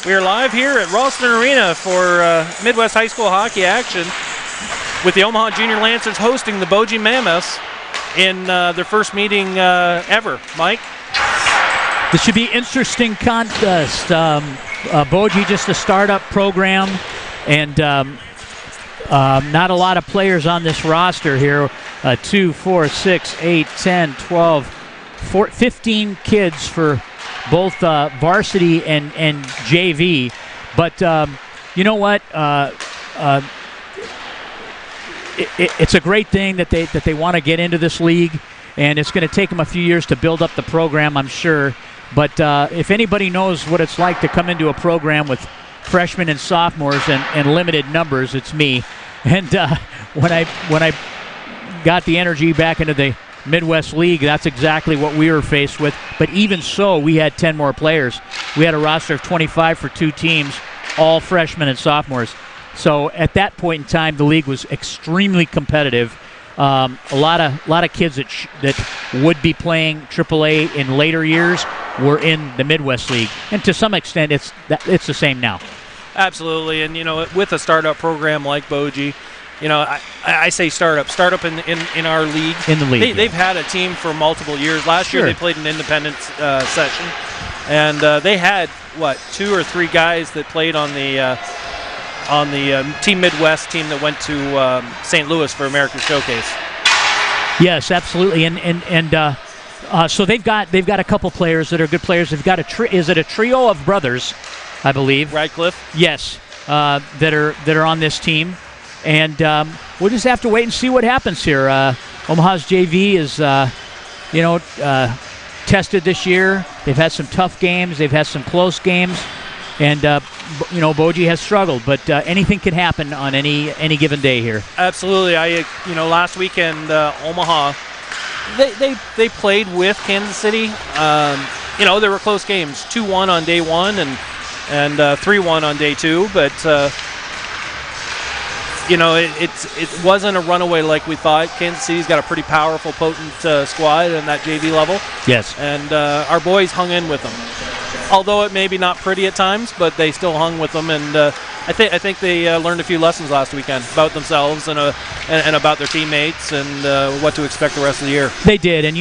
We are live here at Ralston Arena for Midwest High School hockey action with the Omaha Junior Lancers hosting the Boji Mammoths in their first meeting ever. Mike? This should be an interesting contest. Boji just a startup program, and not a lot of players on this roster here. 2, 4, 6, 8, 10, 12, 15 kids for both varsity and JV. But you know what? It's a great thing that they want to get into this league, and it's going to take them a few years to build up the program, I'm sure. But if anybody knows what it's like to come into a program with freshmen and sophomores and limited numbers, it's me. And when I got the energy back into the Midwest League, that's exactly what we were faced with. But even so, we had 10 more players. We had a roster of 25 for 2 teams, all freshmen and sophomores. So at that point in time, the league was extremely competitive. A lot of kids that would be playing AAA in later years were in the Midwest League, and to some extent, it's the same now. Absolutely, and with a startup program like Boji, I say startup in our league. In the league, they've had a team for multiple years. Last year they played an independent session, and they had 2 or 3 guys that played on the Team Midwest team that went to St. Louis for American Showcase. Yes, absolutely, and so they've got a couple players that are good players. They've got is it a trio of brothers, I believe? Radcliffe. Yes, that are on this team, and we'll just have to wait and see what happens here. Omaha's JV is tested this year. They've had some tough games. They've had some close games. And, Boji has struggled, but anything can happen on any given day here. Absolutely. Last weekend, Omaha, they played with Kansas City. There were close games, 2-1 on day 1 and 3-1 on day 2, but, it wasn't a runaway like we thought. Kansas City's got a pretty powerful, potent squad on that JV level. Yes. And our boys hung in with them. Although it may be not pretty at times, but they still hung with them, and I think they learned a few lessons last weekend about themselves and about their teammates and what to expect the rest of the year. They did, and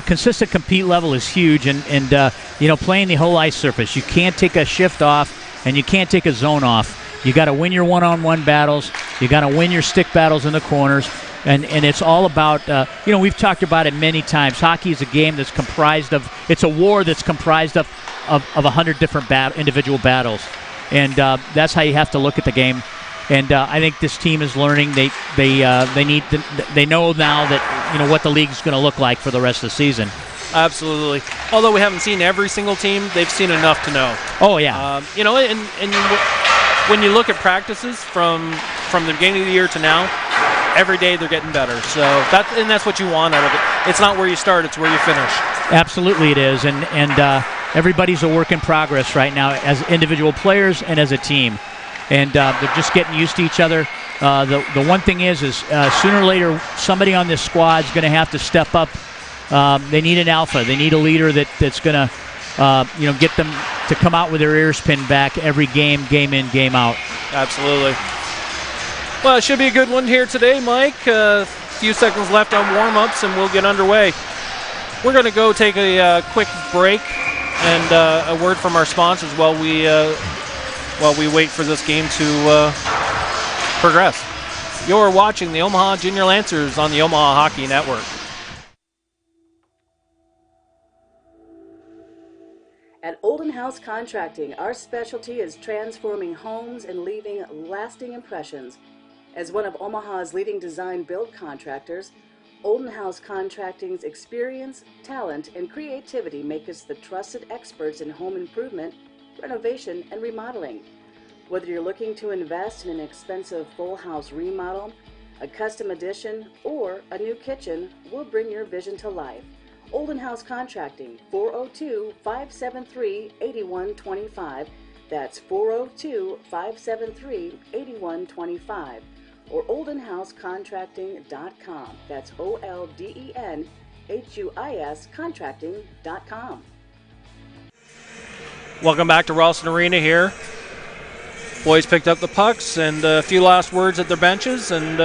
consistent compete level is huge, and playing the whole ice surface, you can't take a shift off, and you can't take a zone off. You got to win your one-on-one battles. You got to win your stick battles in the corners. And it's all about, we've talked about it many times. Hockey is a game that's it's a war that's comprised of 100 different individual battles. And that's how you have to look at the game. And I think this team is learning. They know now that, what the league is going to look like for the rest of the season. Absolutely. Although we haven't seen every single team, they've seen enough to know. Oh, yeah. When you look at practices from the beginning of the year to now, every day they're getting better. So that's what you want out of it. It's not where you start, it's where you finish. Absolutely it is. And everybody's a work in progress right now as individual players and as a team. And they're just getting used to each other. The one thing is sooner or later somebody on this squad is going to have to step up. They need an alpha. They need a leader that's going to get them to come out with their ears pinned back every game in, game out. Absolutely. Well, it should be a good one here today, Mike. A few seconds left on warm-ups, and we'll get underway. We're going to go take a quick break and a word from our sponsors while we wait for this game to progress. You're watching the Omaha Junior Lancers on the Omaha Hockey Network. At Olden House Contracting, our specialty is transforming homes and leaving lasting impressions. As one of Omaha's leading design build contractors, Olden House Contracting's experience, talent, and creativity make us the trusted experts in home improvement, renovation, and remodeling. Whether you're looking to invest in an expensive full house remodel, a custom addition, or a new kitchen, we'll bring your vision to life. Olden House Contracting, 402-573-8125. That's 402-573-8125. Or oldenhousecontracting.com. That's OLDENHUIS contracting.com. Welcome back to Ralston Arena here. Boys picked up the pucks and a few last words at their benches, and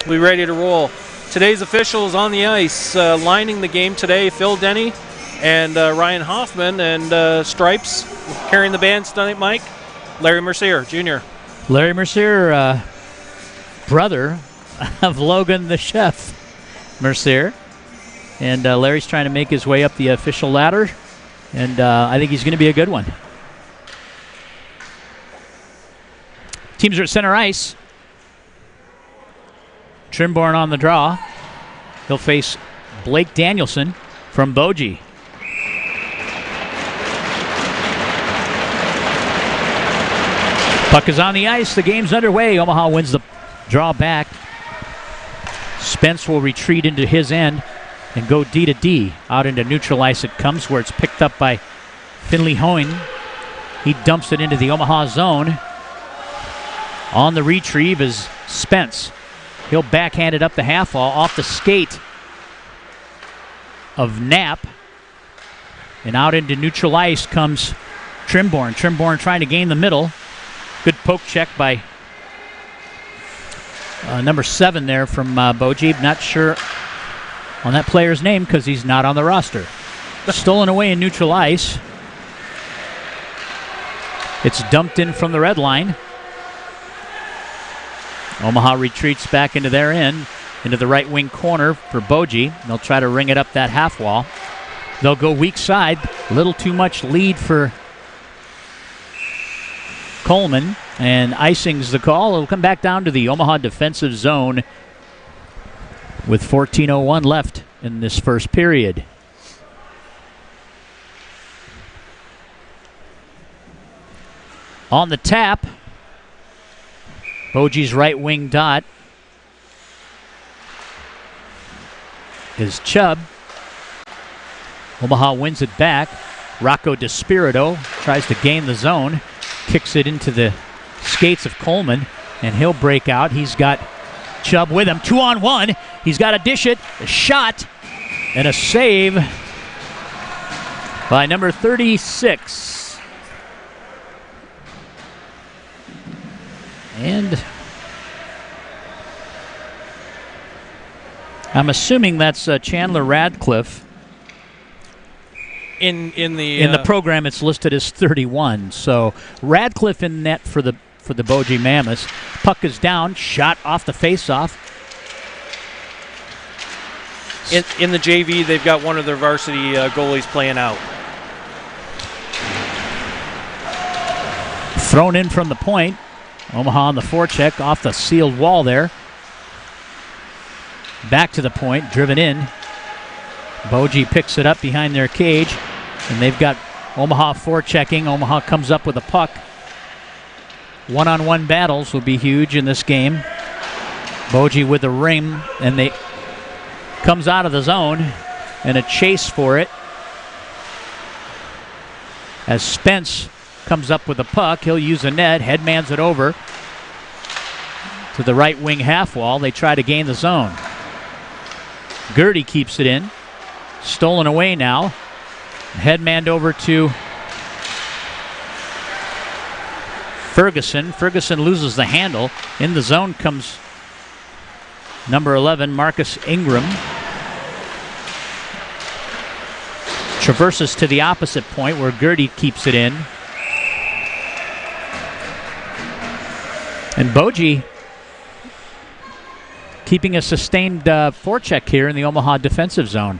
we're ready to roll. Today's officials on the ice, lining the game today, Phil Denny and Ryan Hoffman, and Stripes carrying the bands tonight, Mike, Larry Mercier Jr. Larry Mercier, brother of Logan the Chef Mercier. And Larry's trying to make his way up the official ladder, and I think he's going to be a good one. Teams are at center ice. Trimborn on the draw. He'll face Blake Danielson from Boji. Puck is on the ice. The game's underway. Omaha wins the draw back. Spence will retreat into his end and go D to D. Out into neutral ice it comes, where it's picked up by Finley Hoyne. He dumps it into the Omaha zone. On the retrieve is Spence. He'll backhand it up the half wall off the skate of Knapp. And out into neutral ice comes Trimborn. Trimborn trying to gain the middle. Good poke check by number 7 there from Boji. Not sure on that player's name because he's not on the roster. Stolen away in neutral ice. It's dumped in from the red line. Omaha retreats back into their end, into the right wing corner for Boji. They'll try to ring it up that half wall. They'll go weak side. A little too much lead for Coleman, and icing's the call. It'll come back down to the Omaha defensive zone with 14:01 left in this first period. On the tap, Boji's right wing dot is Chubb. Omaha wins it back. Rocco DeSpirito tries to gain the zone, kicks it into the skates of Coleman, and he'll break out. He's got Chubb with him. 2-on-1. He's got to dish it. A shot and a save by number 36. And I'm assuming that's Chandler Radcliffe. In the program, it's listed as 31. So Radcliffe in net for the Boji Mammoths. Puck is down, shot off the faceoff. In the JV, they've got one of their varsity goalies playing out. Thrown in from the point. Omaha on the forecheck off the sealed wall there. Back to the point, driven in. Boji picks it up behind their cage, and they've got Omaha forechecking. Omaha comes up with a puck. One-on-one battles will be huge in this game. Boji with the ring, and they comes out of the zone, and a chase for it. As Spence comes up with the puck, he'll use a net, headmans it over to the right wing half wall. They try to gain the zone. Gertie keeps it in. Stolen away now. Headmanned over to Ferguson. Ferguson loses the handle. In the zone comes number 11, Marcus Ingram. Traverses to the opposite point where Gertie keeps it in. And Boji keeping a sustained forecheck here in the Omaha defensive zone.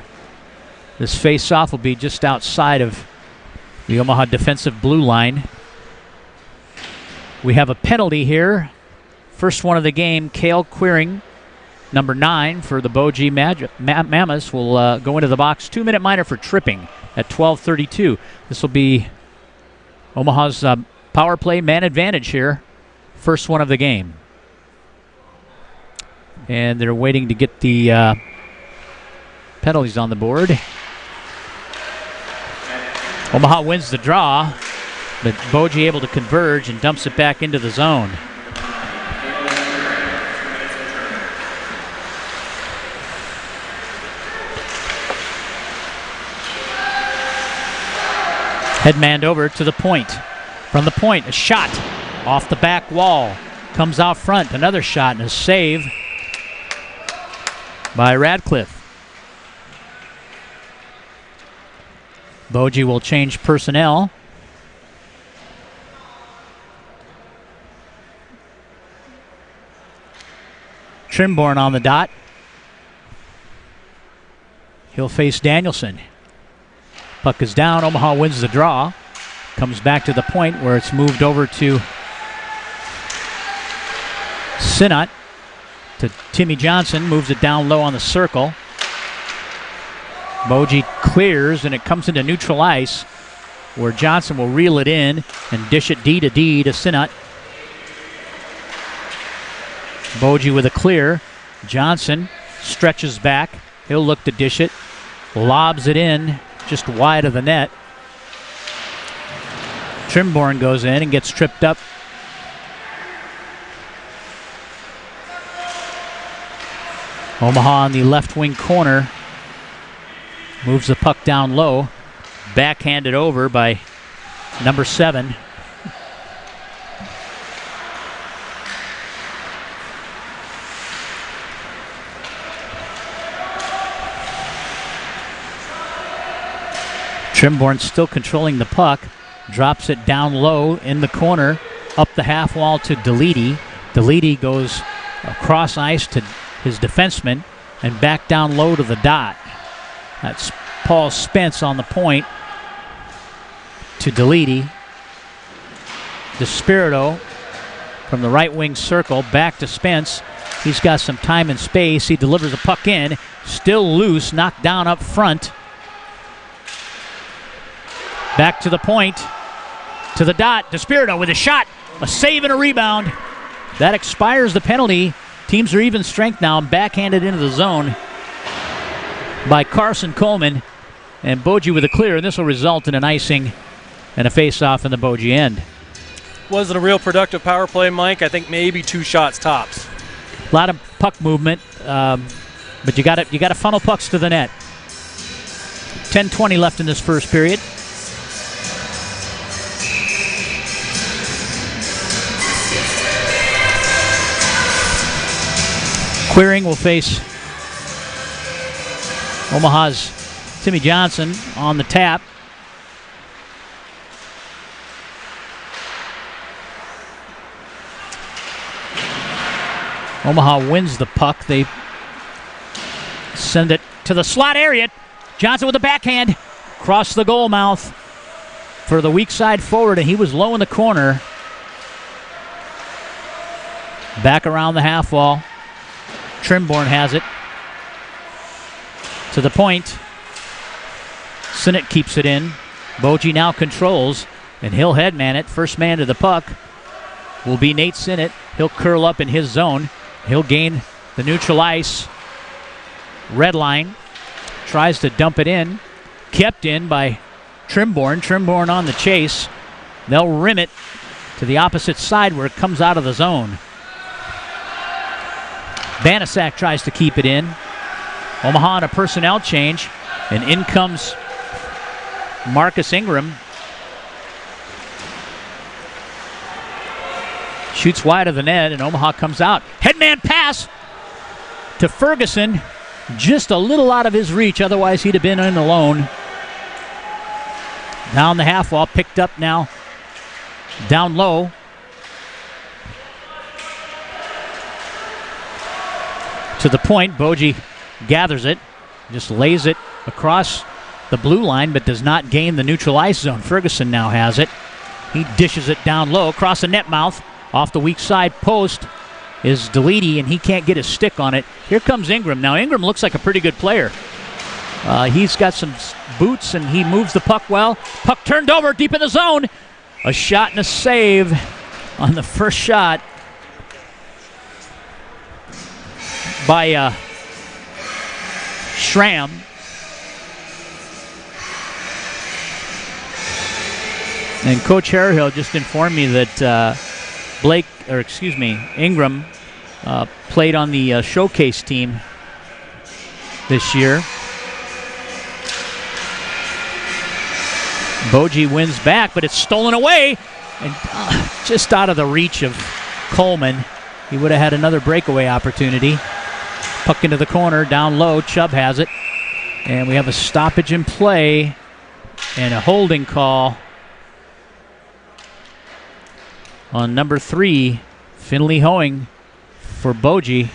This face-off will be just outside of the Omaha defensive blue line. We have a penalty here. First one of the game, Cale Queering, number 9 for the Boji Mammoths, will go into the box. 2-minute minor for tripping at 12:32. This will be Omaha's power play man advantage here. First one of the game. And they're waiting to get the penalties on the board. Omaha wins the draw, but Boji able to converge and dumps it back into the zone. Headman over to the point. From the point, a shot off the back wall. Comes out front, another shot and a save by Radcliffe. Boji will change personnel. Trimborn on the dot. He'll face Danielson. Puck is down. Omaha wins the draw. Comes back to the point where it's moved over to Sinnott. To Timmy Johnson. Moves it down low on the circle. Boji clears and it comes into neutral ice where Johnson will reel it in and dish it D to Sinnott. Boji with a clear. Johnson stretches back. He'll look to dish it. Lobs it in just wide of the net. Trimborn goes in and gets tripped up. Omaha on the left wing corner. Moves the puck down low. Backhanded over by number 7. Trimborn still controlling the puck. Drops it down low in the corner. Up the half wall to Deledy. Deledy goes across ice to his defenseman and back down low to the dot. That's Paul Spence on the point to Deledy. DeSpirito from the right wing circle back to Spence. He's got some time and space. He delivers a puck in. Still loose, knocked down up front. Back to the point, to the dot. DeSpirito with a shot, a save and a rebound. That expires the penalty. Teams are even strength now and backhanded into the zone by Carson Coleman. And Boji with a clear, and this will result in an icing and a face-off in the Boji end. Wasn't a real productive power play, Mike. I think maybe 2 shots tops. A lot of puck movement, but you got to funnel pucks to the net. 10:20 left in this first period. Queering will face Omaha's Timmy Johnson on the tap. Omaha wins the puck. They send it to the slot area. Johnson with the backhand. Across the goal mouth for the weak side forward, and he was low in the corner. Back around the half wall. Trimborn has it. To the point. Sinnott keeps it in. Boji now controls, and he'll headman it. First man to the puck will be Nate Sinnott. He'll curl up in his zone. He'll gain the neutral ice. Red line. Tries to dump it in. Kept in by Trimborn. Trimborn on the chase. They'll rim it to the opposite side where it comes out of the zone. Banasak tries to keep it in. Omaha on a personnel change. And in comes Marcus Ingram. Shoots wide of the net, and Omaha comes out. Headman pass to Ferguson. Just a little out of his reach, otherwise he'd have been in alone. Down the half wall, picked up now. Down low. To the point, Boji gathers it, just lays it across the blue line, but does not gain the neutral ice zone. Ferguson now has it. He dishes it down low, across the net mouth. Off the weak side post is Deledy, and he can't get his stick on it. Here comes Ingram. Now, Ingram looks like a pretty good player. He's got some boots, and he moves the puck well. Puck turned over deep in the zone. A shot and a save on the first shot by Schramm. And Coach Harehill just informed me that Ingram played on the showcase team this year. Boji wins back, but it's stolen away and just out of the reach of Coleman. He would have had another breakaway opportunity. Puck into the corner, down low. Chubb has it. And we have a stoppage in play and a holding call on number 3, Finley Hoeing for Boji.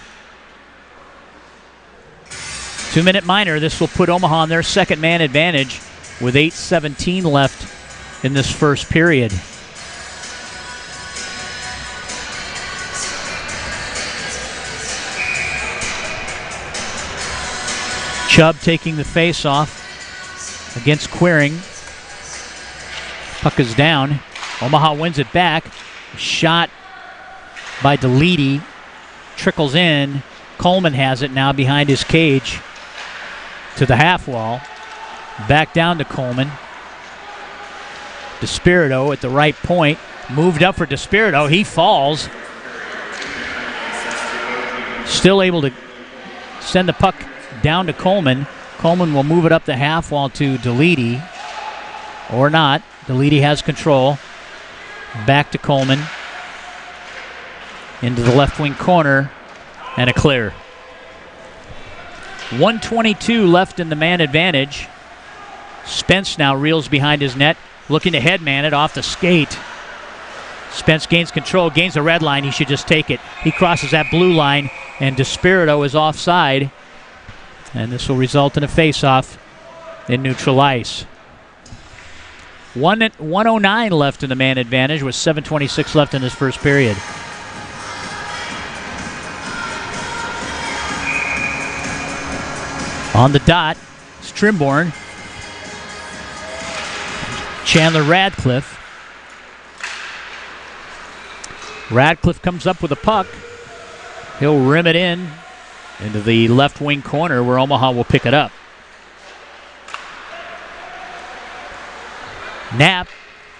2-minute minor. This will put Omaha on their second man advantage with 8:17 left in this first period. Chubb taking the face-off against Quiring. Puck is down. Omaha wins it back. Shot by Delete. Trickles in. Coleman has it now behind his cage to the half wall. Back down to Coleman. DeSpirito at the right point. Moved up for DeSpirito. He falls. Still able to send the puck down to Coleman. Coleman will move it up the half wall to Delete. Or not. Delete has control. Back to Coleman. Into the left wing corner. And a clear. 1:22 left in the man advantage. Spence now reels behind his net. Looking to headman it off the skate. Spence gains control. Gains the red line. He should just take it. He crosses that blue line. And DeSpirito is offside. And this will result in a face-off in neutral ice. 1:09 left in the man advantage with 7:26 left in this first period. On the dot, it's Trimborn. Chandler Radcliffe. Radcliffe comes up with a puck. He'll rim it in into the left wing corner where Omaha will pick it up. Knapp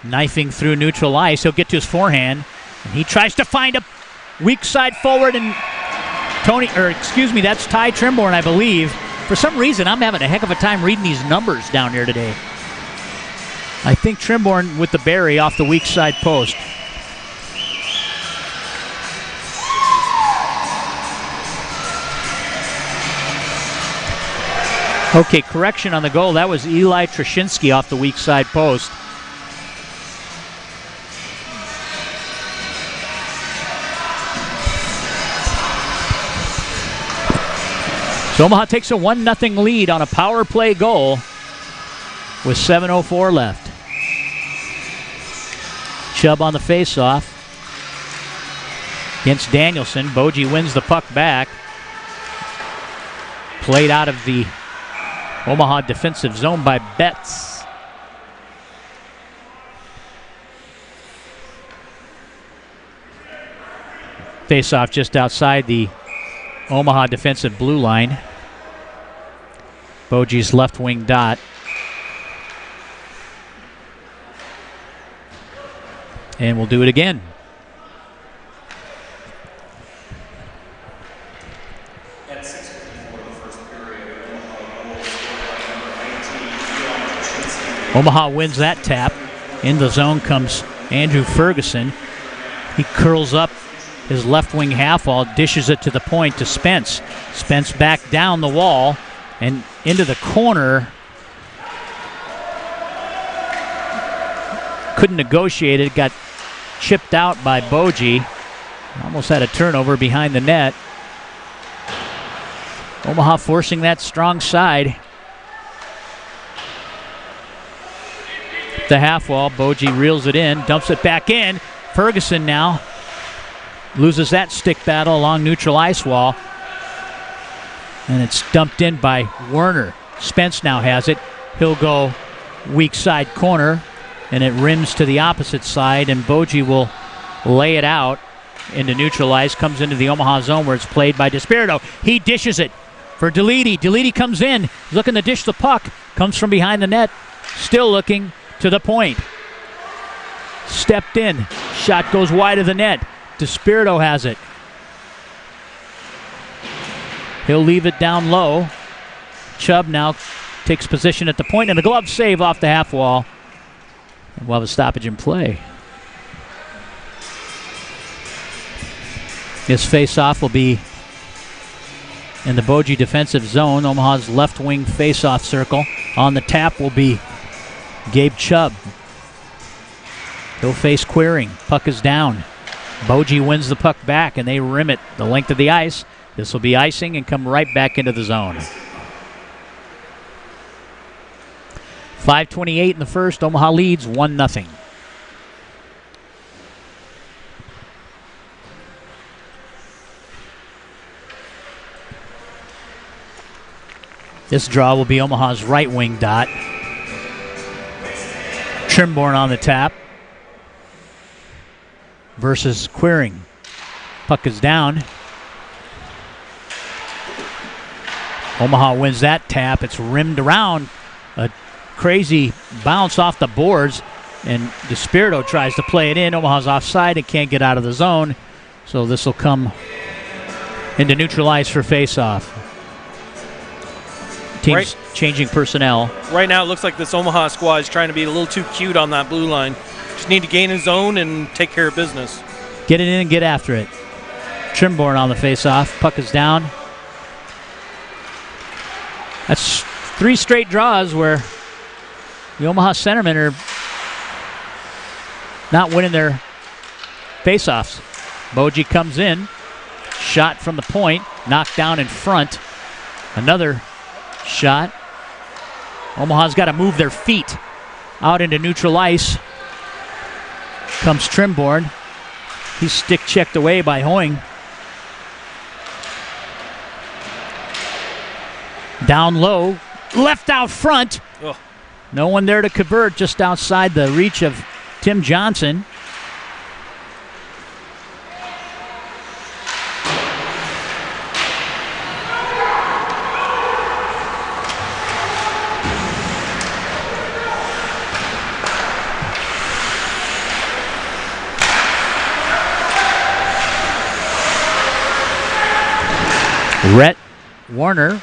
knifing through neutral ice. He'll get to his forehand. And he tries to find a weak side forward, and that's Ty Trimborn, I believe. For some reason, I'm having a heck of a time reading these numbers down here today. I think Trimborn with the Barry off the weak side post. Okay, correction on the goal. That was Eli Trashinsky off the weak side post. So Omaha takes a 1-0 lead on a power play goal with 7:04 left. Chubb on the faceoff against Danielson. Boji wins the puck back. Played out of the Omaha defensive zone by Betts. Face-off just outside the Omaha defensive blue line. Boji's left wing dot. And we'll do it again. Omaha wins that tap. In the zone comes Andrew Ferguson. He curls up his left wing half wall, dishes it to the point to Spence. Spence back down the wall and into the corner. Couldn't negotiate it. Got chipped out by Boji. Almost had a turnover behind the net. Omaha forcing that strong side. The half wall. Boji reels it in, dumps it back in. Ferguson now loses that stick battle along neutral ice wall. And it's dumped in by Werner. Spence now has it. He'll go weak side corner, and it rims to the opposite side, and Boji will lay it out into neutral ice. Comes into the Omaha zone where it's played by DeSpirito. He dishes it for Delete. Delete comes in, looking to dish the puck. Comes from behind the net, still looking to the point. Stepped in. Shot goes wide of the net. DeSpirito has it. He'll leave it down low. Chubb now takes position at the point, and a glove save off the half wall And we'll have a stoppage in play. This face-off will be in the Boji defensive zone, Omaha's left wing face-off circle. On the tap will be Gabe Chubb. He'll face Queering. Puck is down. Boji wins the puck back, and they rim it the length of the ice. This will be icing and come right back into the zone. 5:28 in the first. Omaha leads 1-0. This draw will be Omaha's right wing dot. Trimborn on the tap versus Queering. Puck is down. Omaha wins that tap. It's rimmed around. A crazy bounce off the boards, and DeSpirito tries to play it in. Omaha's offside and can't get out of the zone, so this will come into neutral ice for face-off. Teams changing personnel. Right now it looks like this Omaha squad is trying to be a little too cute on that blue line. Just need to gain a zone and take care of business. Get it in and get after it. Trimborn on the face-off. Puck is down. That's 3 straight draws where the Omaha centermen are not winning their face-offs. Boji comes in. Shot from the point. Knocked down in front. Another shot. Omaha's got to move their feet out into neutral ice. Comes Trimborn. He's stick checked away by Hoying. Down low. Left out front. Ugh. No one there to convert, just outside the reach of Tim Johnson. Rhett Warner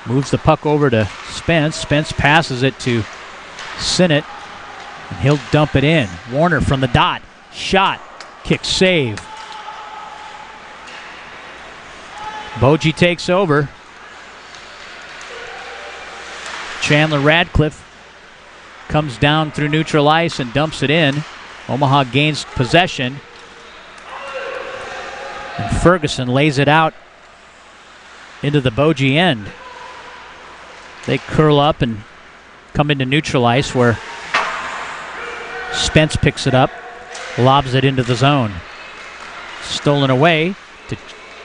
moves the puck over to Spence. Spence passes it to Sinnott, and he'll dump it in. Warner from the dot. Shot. Kick save. Boji takes over. Chandler Radcliffe comes down through neutral ice and dumps it in. Omaha gains possession. And Ferguson lays it out into the Boji end. They curl up and come into neutral ice where Spence picks it up, lobs it into the zone. Stolen away to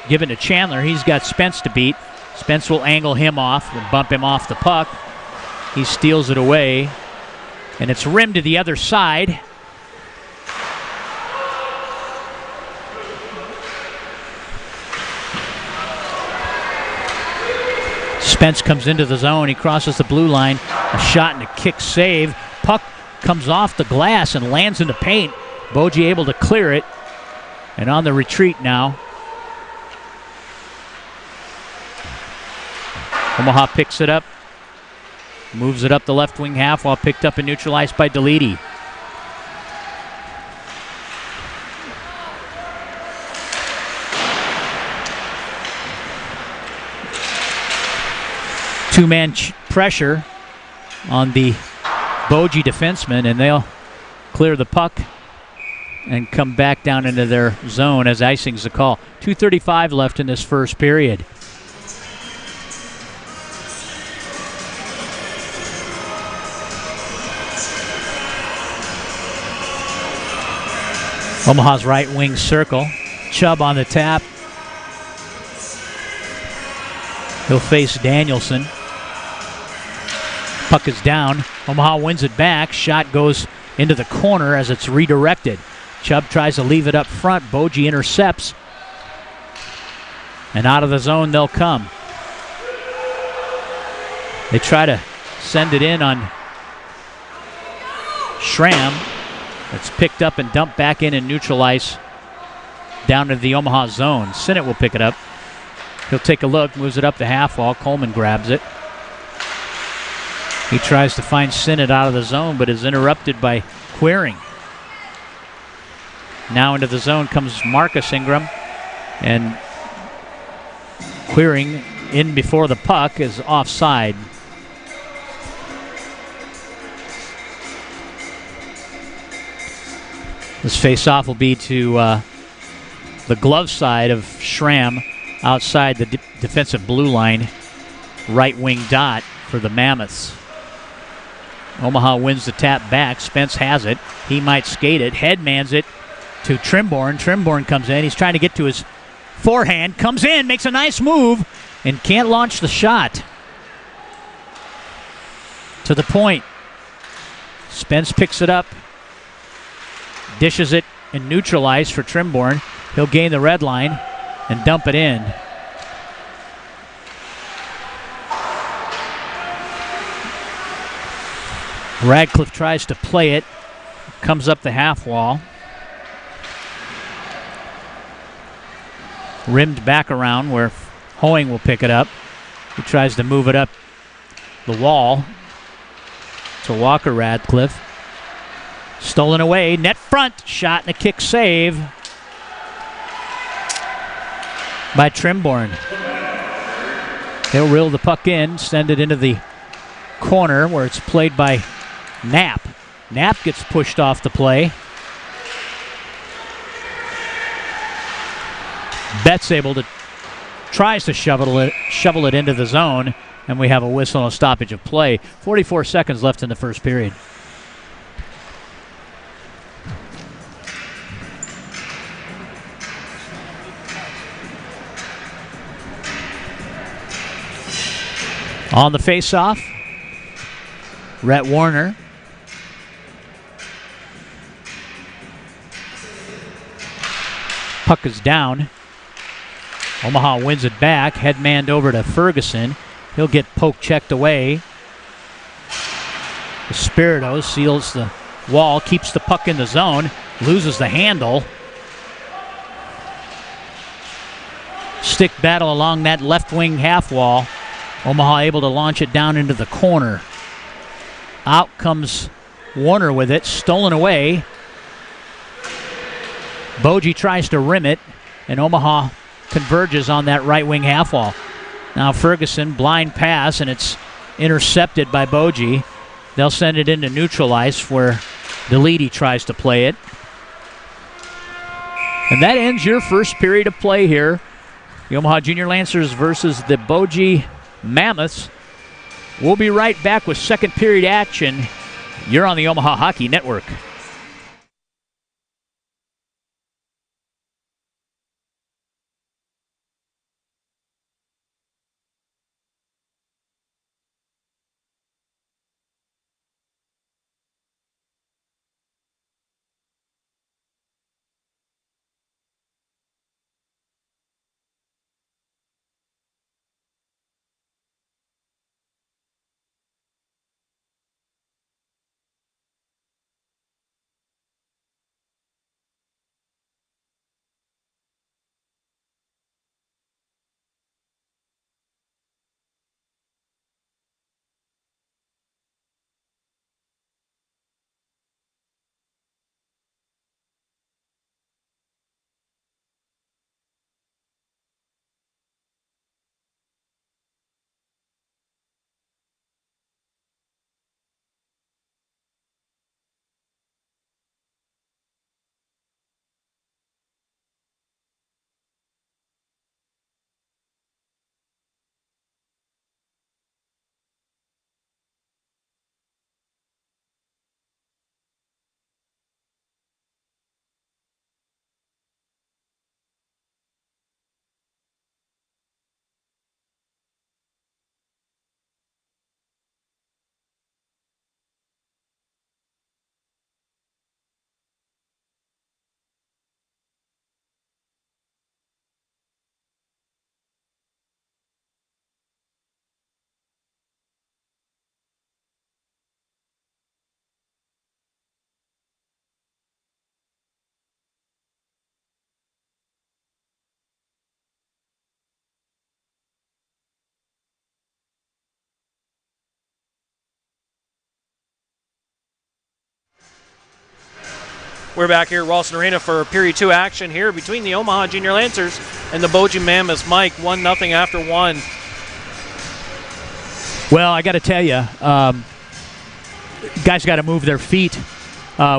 give it to Chandler. He's got Spence to beat. Spence will angle him off and bump him off the puck. He steals it away, and it's rimmed to the other side. Spence comes into the zone. He crosses the blue line. A shot and a kick save. Puck comes off the glass and lands in the paint. Boji able to clear it. And on the retreat now. Omaha picks it up. Moves it up the left wing half while picked up and neutralized by Deledy. Two-man pressure on the Boji defenseman, and they'll clear the puck and come back down into their zone as icing's the call. 2:35 left in this first period. Omaha's right wing circle. Chubb on the tap. He'll face Danielson. Puck is down. Omaha wins it back. Shot goes into the corner as it's redirected. Chubb tries to leave it up front. Boji intercepts. And out of the zone they'll come. They try to send it in on Schramm. It's picked up and dumped back in neutral ice down to the Omaha zone. Sinnott will pick it up. He'll take a look, moves it up the half wall. Coleman grabs it. He tries to find Sinnott out of the zone, but is interrupted by Queering. Now into the zone comes Marcus Ingram, and Queering in before the puck is offside. This face-off will be to the glove side of Schramm outside the defensive blue line, right wing dot for the Mammoths. Omaha wins the tap back. Spence has it. He might skate it. Headmans it to Trimborn. Trimborn comes in. He's trying to get to his forehand. Comes in, makes a nice move, and can't launch the shot. To the point. Spence picks it up. Dishes it and neutralized for Trimborn. He'll gain the red line and dump it in. Radcliffe tries to play it. Comes up the half wall. Rimmed back around where Hoeing will pick it up. He tries to move it up the wall to Walker Radcliffe. Stolen away. Net front. Shot and a kick save by Trimborn. He'll reel the puck in. Send it into the corner where it's played by Knapp. Knapp gets pushed off the play. Betts tries to shovel it into the zone, and we have a whistle and a stoppage of play. 44 seconds left in the first period. On the face-off, Rhett Warner. Puck is down. Omaha wins it back. Headmanned over to Ferguson. He'll get poke-checked away. Espirito seals the wall, keeps the puck in the zone, loses the handle. Stick battle along that left wing half wall. Omaha able to launch it down into the corner. Out comes Warner with it, stolen away. Boji tries to rim it, and Omaha converges on that right wing half wall. Now Ferguson, blind pass, and it's intercepted by Boji. They'll send it into neutralize where Deledy tries to play it. And that ends your first period of play here. The Omaha Junior Lancers versus the Boji Mammoths. We'll be right back with second period action. You're on the Omaha Hockey Network. We're back here at Ralston Arena for Period 2 action here between the Omaha Junior Lancers and the Boji Mammoths. Mike, 1-0 after 1. Well, I got to tell you, guys got to move their feet.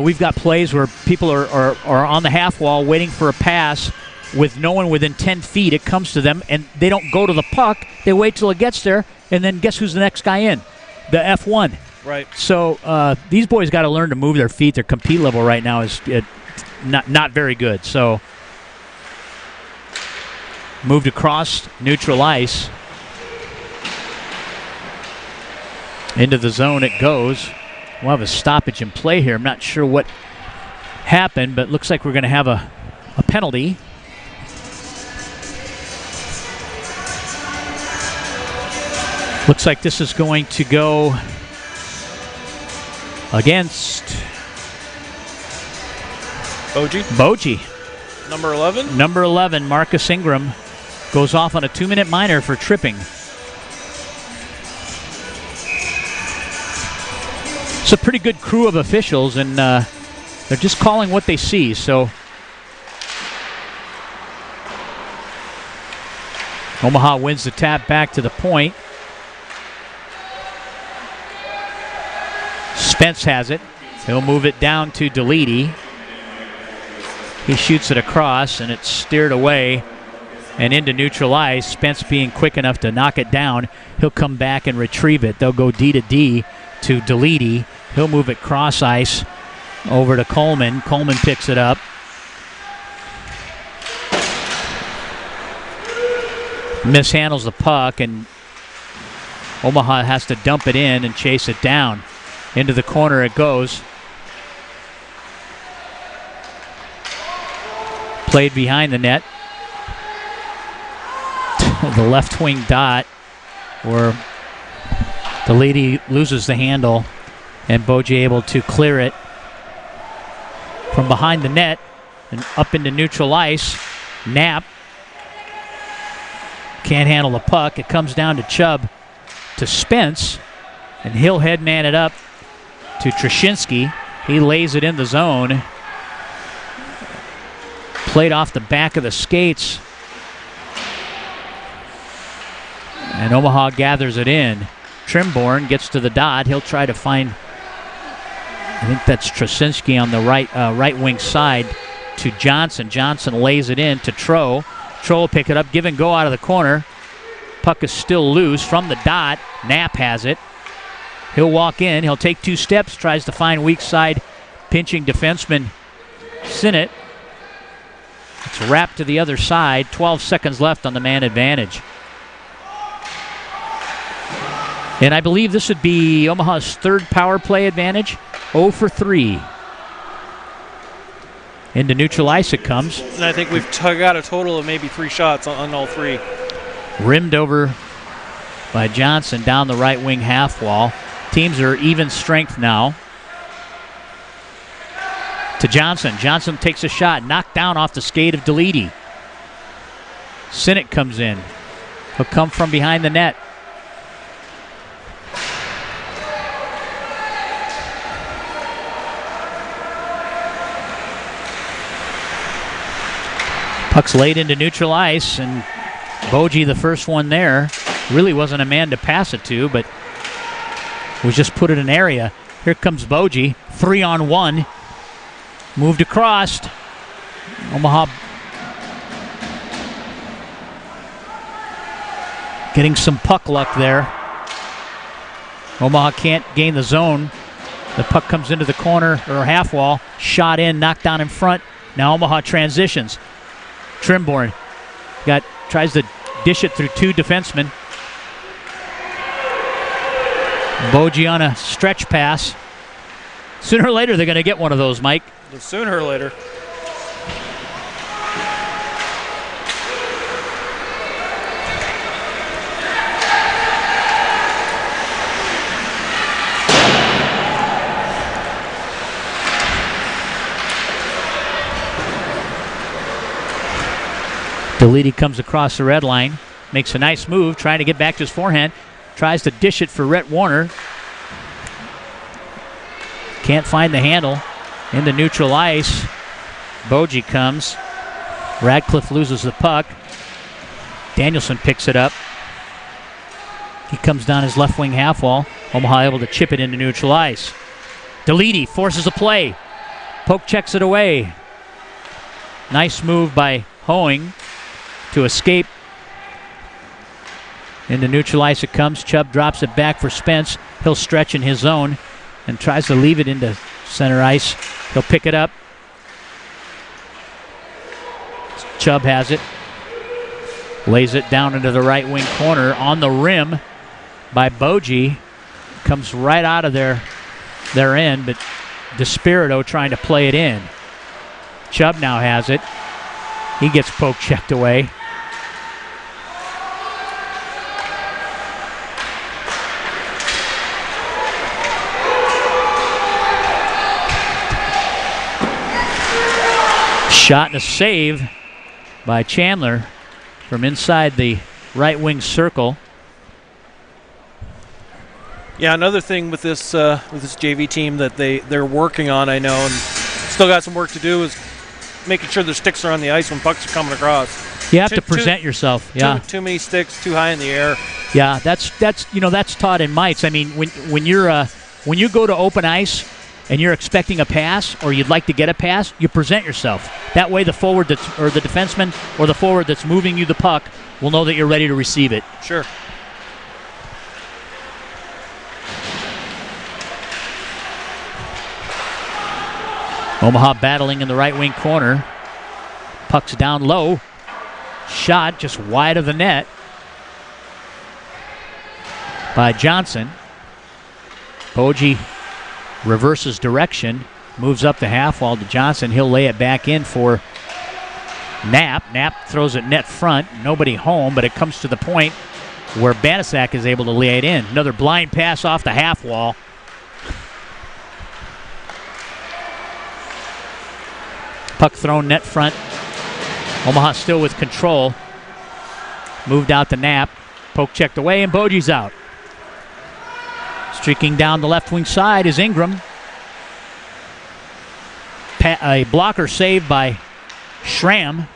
We've got plays where people are on the half wall waiting for a pass with no one within 10 feet. It comes to them, and they don't go to the puck. They wait till it gets there, and then guess who's the next guy in? The F1. Right. So these boys got to learn to move their feet. Their compete level right now is not very good. So moved across neutral ice. Into the zone it goes. We'll have a stoppage in play here. I'm not sure what happened, but looks like we're going to have a penalty. Looks like this is going to go against Boji. Number 11? Number 11, Marcus Ingram, goes off on a 2-minute minor for tripping. It's a pretty good crew of officials, and they're just calling what they see. So Omaha wins the tap back to the point. Spence has it. He'll move it down to Deledy. He shoots it across, and it's steered away and into neutral ice. Spence being quick enough to knock it down. He'll come back and retrieve it. They'll go D to D to Deledy. He'll move it cross ice over to Coleman. Coleman picks it up. Mishandles the puck, and Omaha has to dump it in and chase it down. Into the corner it goes. Played behind the net. The left wing dot where Deledy loses the handle, and Boji able to clear it from behind the net and up into neutral ice. Knapp can't handle the puck. It comes down to Chubb to Spence, and he'll headman it up to Trashinsky. He lays it in the zone. Played off the back of the skates, and Omaha gathers it in. Trimborn gets to the dot. He'll try to find, I think that's Trashinsky on the right wing side to Johnson. Johnson lays it in to Tro. Tro will pick it up, give and go out of the corner. Puck is still loose from the dot. Knapp has it. He'll walk in. He'll take 2 steps, tries to find weak side pinching defenseman Sinnott. It's wrapped to the other side. 12 seconds left on the man advantage. And I believe this would be Omaha's third power play advantage. 0 for 3. Into neutral ice it comes. And I think we've got a total of maybe 3 shots on all 3. Rimmed over by Johnson down the right wing half wall. Teams are even strength now. To Johnson. Johnson takes a shot. Knocked down off the skate of Deledy. Sinnott comes in. He'll come from behind the net. Puck's laid into neutral ice, and Boji, the first one there, really wasn't a man to pass it to, but was just put in an area. Here comes Boji, 3-on-1. Moved across. Omaha getting some puck luck there. Omaha can't gain the zone. The puck comes into the corner or half wall. Shot in, knocked down in front. Now Omaha transitions. Trimborn tries to dish it through 2 defensemen. Boji on a stretch pass. Sooner or later they're going to get one of those, Mike. Sooner or later. Deledy comes across the red line, makes a nice move, trying to get back to his forehand, tries to dish it for Rhett Warner. Can't find the handle. Into neutral ice. Boji comes. Radcliffe loses the puck. Danielson picks it up. He comes down his left wing half wall. Omaha able to chip it into neutral ice. Deledy forces a play. Poke checks it away. Nice move by Hoeing to escape. Into neutral ice it comes. Chubb drops it back for Spence. He'll stretch in his zone and tries to leave it into center ice. He'll pick it up. Chubb has it. Lays it down into the right wing corner on the rim by Boji. Comes right out of their end, but Despirito trying to play it in. Chubb now has it. He gets poke checked away. Shot and a save by Chandler from inside the right wing circle. Yeah, another thing with this JV team that they're working on, I know, and still got some work to do, is making sure their sticks are on the ice when pucks are coming across. You have to present yourself. Yeah. Too many sticks, too high in the air. Yeah, that's taught in mites. I mean, when you go to open ice and you're expecting a pass or you'd like to get a pass, you present yourself. That way the forward or the defenseman or the forward that's moving you the puck will know that you're ready to receive it. Sure. Omaha battling in the right wing corner. Puck's down low. Shot just wide of the net by Johnson. Boji reverses direction, moves up the half wall to Johnson. He'll lay it back in for Knapp. Knapp throws it net front. Nobody home, but it comes to the point where Banasak is able to lay it in. Another blind pass off the half wall. Puck thrown net front. Omaha still with control. Moved out to Knapp. Poke checked away, and Boji's out. Streaking down the left wing side is Ingram. A blocker saved by Schramm.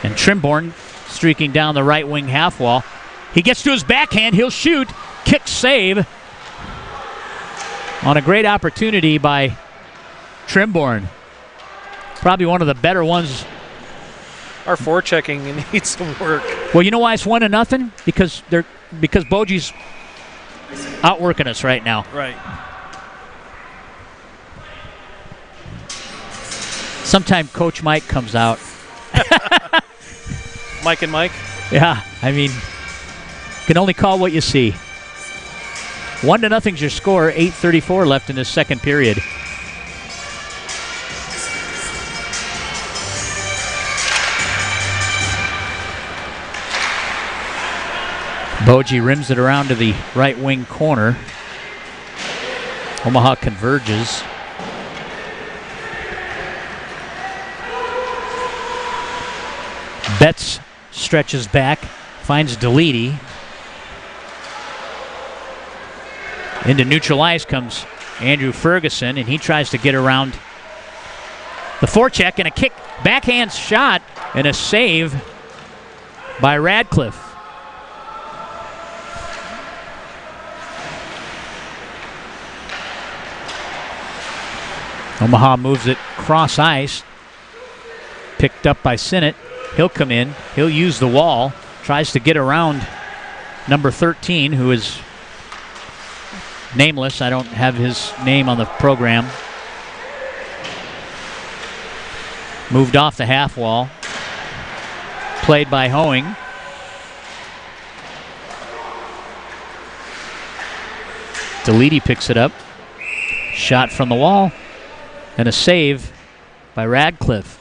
And Trimborn streaking down the right wing half wall. He gets to his backhand. He'll shoot. Kick save. On a great opportunity by Trimborn. Probably one of the better ones. Our forechecking needs some work. Well, you know why it's 1-0? Because Boji's outworking us right now. Right. Sometime Coach Mike comes out. Mike and Mike? Yeah, I mean, can only call what you see. 1-0's your score. 8:34 left in this second period. Boji rims it around to the right wing corner. Omaha converges. Betts stretches back, finds Deledy. Into neutral ice comes Andrew Ferguson, and he tries to get around the forecheck, and a kick, backhand shot, and a save by Radcliffe. Omaha moves it cross ice. Picked up by Sinnott. He'll come in. He'll use the wall. Tries to get around number 13, who is nameless. I don't have his name on the program. Moved off the half wall. Played by Hoeing. Deledy picks it up. Shot from the wall. And a save by Radcliffe.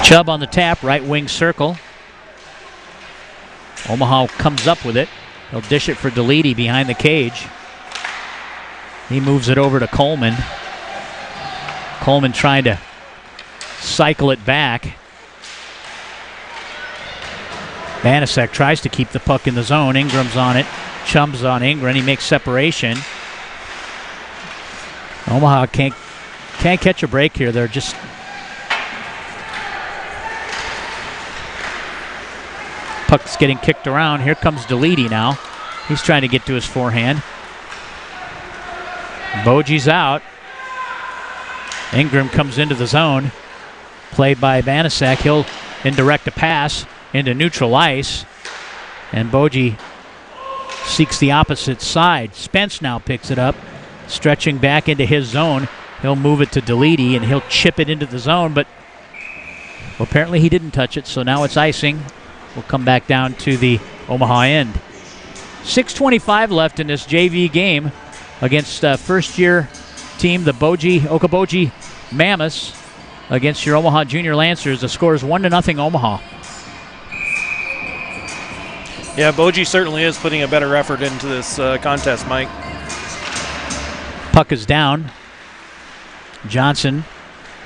Chubb on the tap, right wing circle. Omaha comes up with it. He'll dish it for Deledy behind the cage. He moves it over to Coleman. Coleman trying to cycle it back. Banasek tries to keep the puck in the zone. Ingram's on it. Chum's on Ingram. He makes separation. Omaha can't catch a break here. They're just puck's getting kicked around. Here comes Deledy now. He's trying to get to his forehand. Boji's out. Ingram comes into the zone. Played by Banasek. He'll indirect a pass into neutral ice. And Boji seeks the opposite side. Spence now picks it up. Stretching back into his zone. He'll move it to Deledy and he'll chip it into the zone, but apparently he didn't touch it, so now it's icing. We'll come back down to the Omaha end. 6:25 left in this JV game against first-year team, the Okoboji Mammoths, against your Omaha Junior Lancers. The score is 1-0 Omaha. Yeah, Boji certainly is putting a better effort into this contest, Mike. Puck is down. Johnson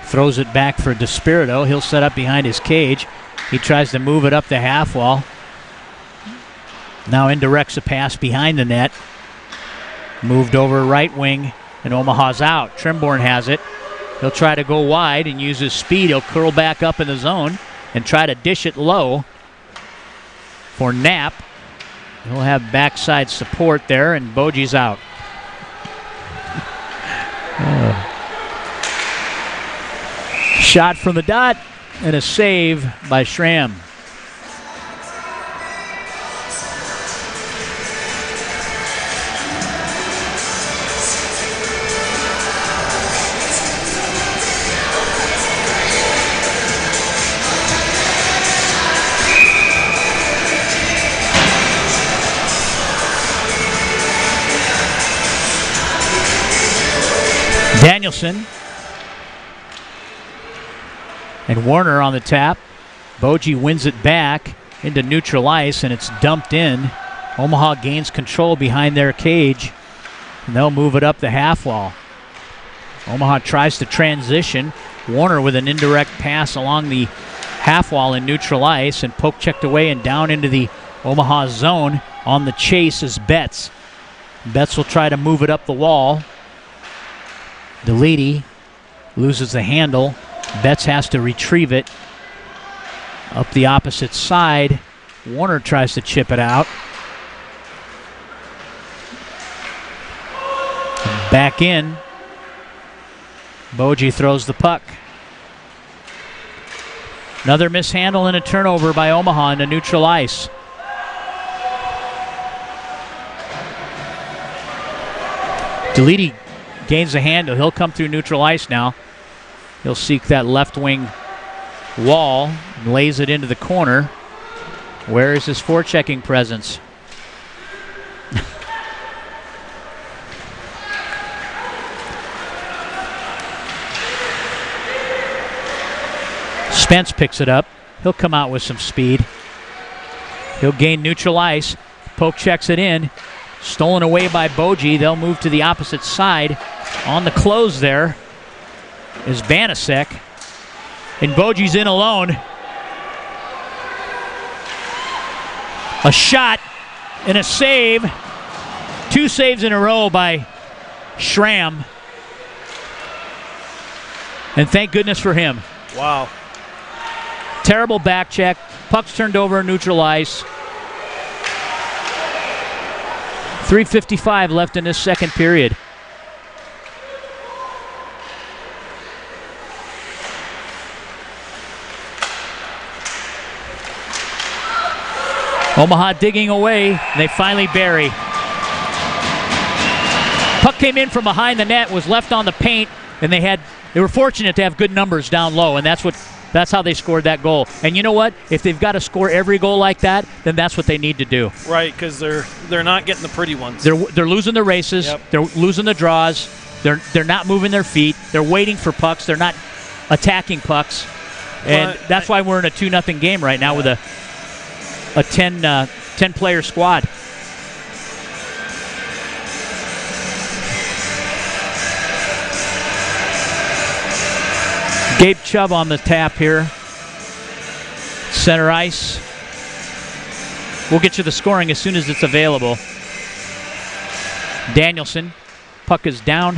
throws it back for Despirito. He'll set up behind his cage. He tries to move it up the half wall. Now indirects a pass behind the net. Moved over right wing, and Omaha's out. Trimborn has it. He'll try to go wide and use his speed. He'll curl back up in the zone and try to dish it low for Knapp. He'll have backside support there, and Boji's out. Shot from the dot and a save by Schramm. Danielson and Warner on the tap. Boji wins it back into neutral ice, and it's dumped in. Omaha gains control behind their cage, and they'll move it up the half wall. Omaha tries to transition. Warner with an indirect pass along the half wall in neutral ice, and poke checked away and down into the Omaha zone. On the chase is Betts. Betts will try to move it up the wall. Deledy loses the handle. Betts has to retrieve it up the opposite side. Warner tries to chip it out. Back in. Boji throws the puck. Another mishandle and a turnover by Omaha into neutral ice. Deledy gains the handle. He'll come through neutral ice now. He'll seek that left wing wall and lays it into the corner. Where is his forechecking presence? Spence picks it up. He'll come out with some speed. He'll gain neutral ice. Poke checks it in. Stolen away by Boji. They'll move to the opposite side. On the close there is Banasek. And Boji's in alone. A shot and a save. Two saves in a row by Schramm. And thank goodness for him. Wow. Terrible back check. Puck's turned over in neutral ice. 3:55 left in this second period. Omaha digging away. They finally bury. Puck came in from behind the net, was left on the paint, and they were fortunate to have good numbers down low, and that's how they scored that goal. And you know what? If they've got to score every goal like that, then that's what they need to do. Right, because they're not getting the pretty ones. They're losing the races. Yep. They're losing the draws. They're not moving their feet. They're waiting for pucks. They're not attacking pucks. And that's why we're in a 2-0 game right now with a 10-player squad. Gabe Chubb on the tap here. Center ice. We'll get you the scoring as soon as it's available. Danielson. Puck is down.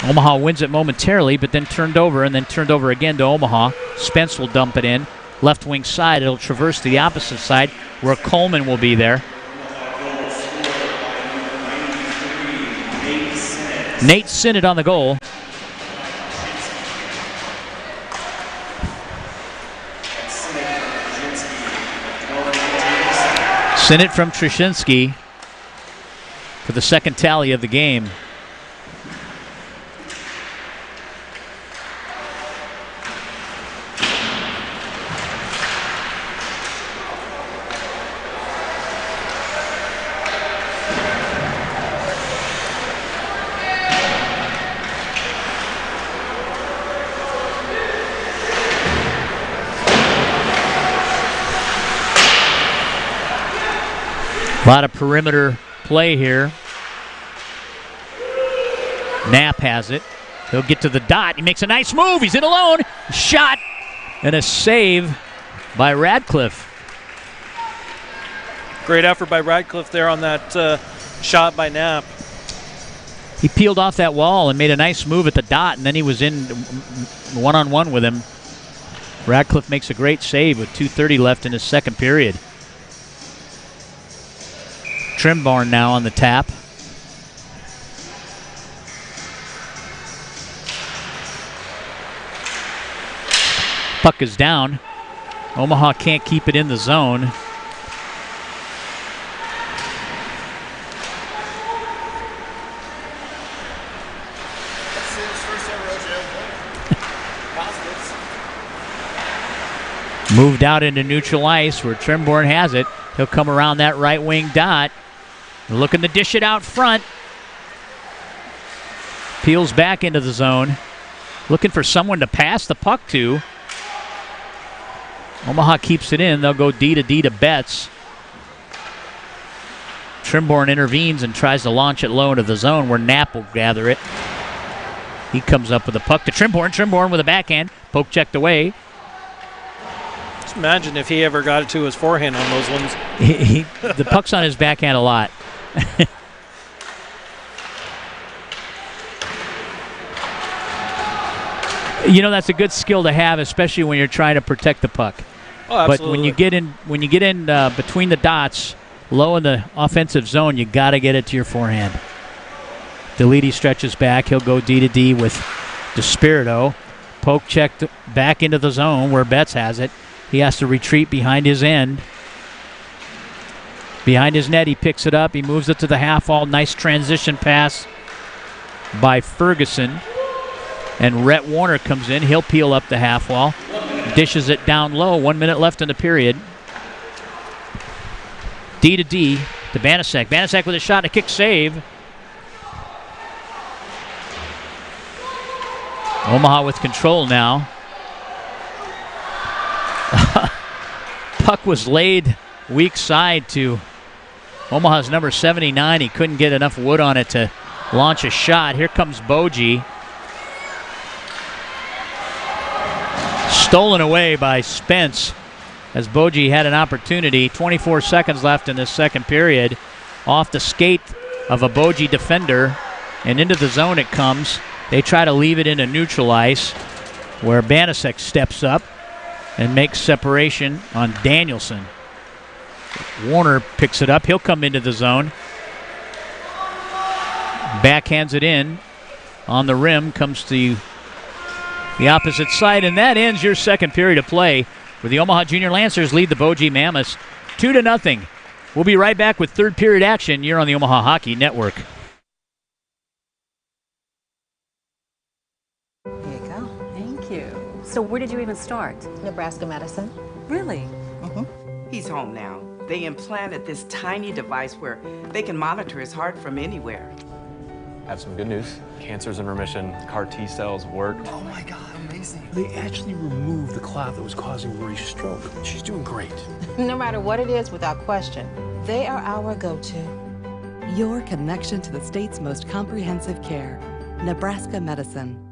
Omaha wins it momentarily, but then turned over, and then turned over again to Omaha. Spence will dump it in. Left wing side. It'll traverse to the opposite side where Coleman will be there. Nate Sinnott on the goal. Sinnott from Trzynski for the second tally of the game. A lot of perimeter play here. Knapp has it. He'll get to the dot. He makes a nice move. He's in alone. Shot and a save by Radcliffe. Great effort by Radcliffe there on that shot by Knapp. He peeled off that wall and made a nice move at the dot, and then he was in one-on-one with him. Radcliffe makes a great save with 2:30 left in his second period. Trimborn now on the tap. Puck is down. Omaha can't keep it in the zone. Moved out into neutral ice where Trimborn has it. He'll come around that right wing dot. Looking to dish it out front. Peels back into the zone. Looking for someone to pass the puck to. Omaha keeps it in. They'll go D to Betts. Trimborn intervenes and tries to launch it low into the zone where Knapp will gather it. He comes up with the puck to Trimborn. Trimborn with a backhand. Poke checked away. Just imagine if he ever got it to his forehand on those ones. The puck's on his backhand a lot. You know, that's a good skill to have, especially when you're trying to protect the puck. Oh, absolutely. But when you get in between the dots, low in the offensive zone, you got to get it to your forehand. Delidi stretches back. He'll go D to D with DeSpirito. Poke checked back into the zone where Betts has it. He has to retreat behind his end. Behind his net, he picks it up. He moves it to the half wall. Nice transition pass by Ferguson. And Rhett Warner comes in. He'll peel up the half wall. Dishes it down low. 1 minute left in the period. D to D to Banasek. Banasek with a shot and a kick save. Omaha with control now. Puck was laid weak side to Omaha's number 79. He couldn't get enough wood on it to launch a shot. Here comes Boji. Stolen away by Spence as Boji had an opportunity. 24 seconds left in this second period. Off the skate of a Boji defender and into the zone it comes. They try to leave it into neutral ice where Banasek steps up and makes separation on Danielson. Warner picks it up. He'll come into the zone. Backhands it in. On the rim comes to the opposite side, and that ends your second period of play where the Omaha Junior Lancers lead the Boji Mammoths 2-0. We'll be right back with third period action. You're on the Omaha Hockey Network. Here you go. Thank you. So where did you even start? Nebraska Medicine. Really? He's home now. They implanted this tiny device where they can monitor his heart from anywhere. I have some good news. Cancer's in remission. CAR T cells worked. Oh my God, amazing. They actually removed the clot that was causing Marie's stroke. She's doing great. No matter what it is, without question, they are our go-to. Your connection to the state's most comprehensive care. Nebraska Medicine.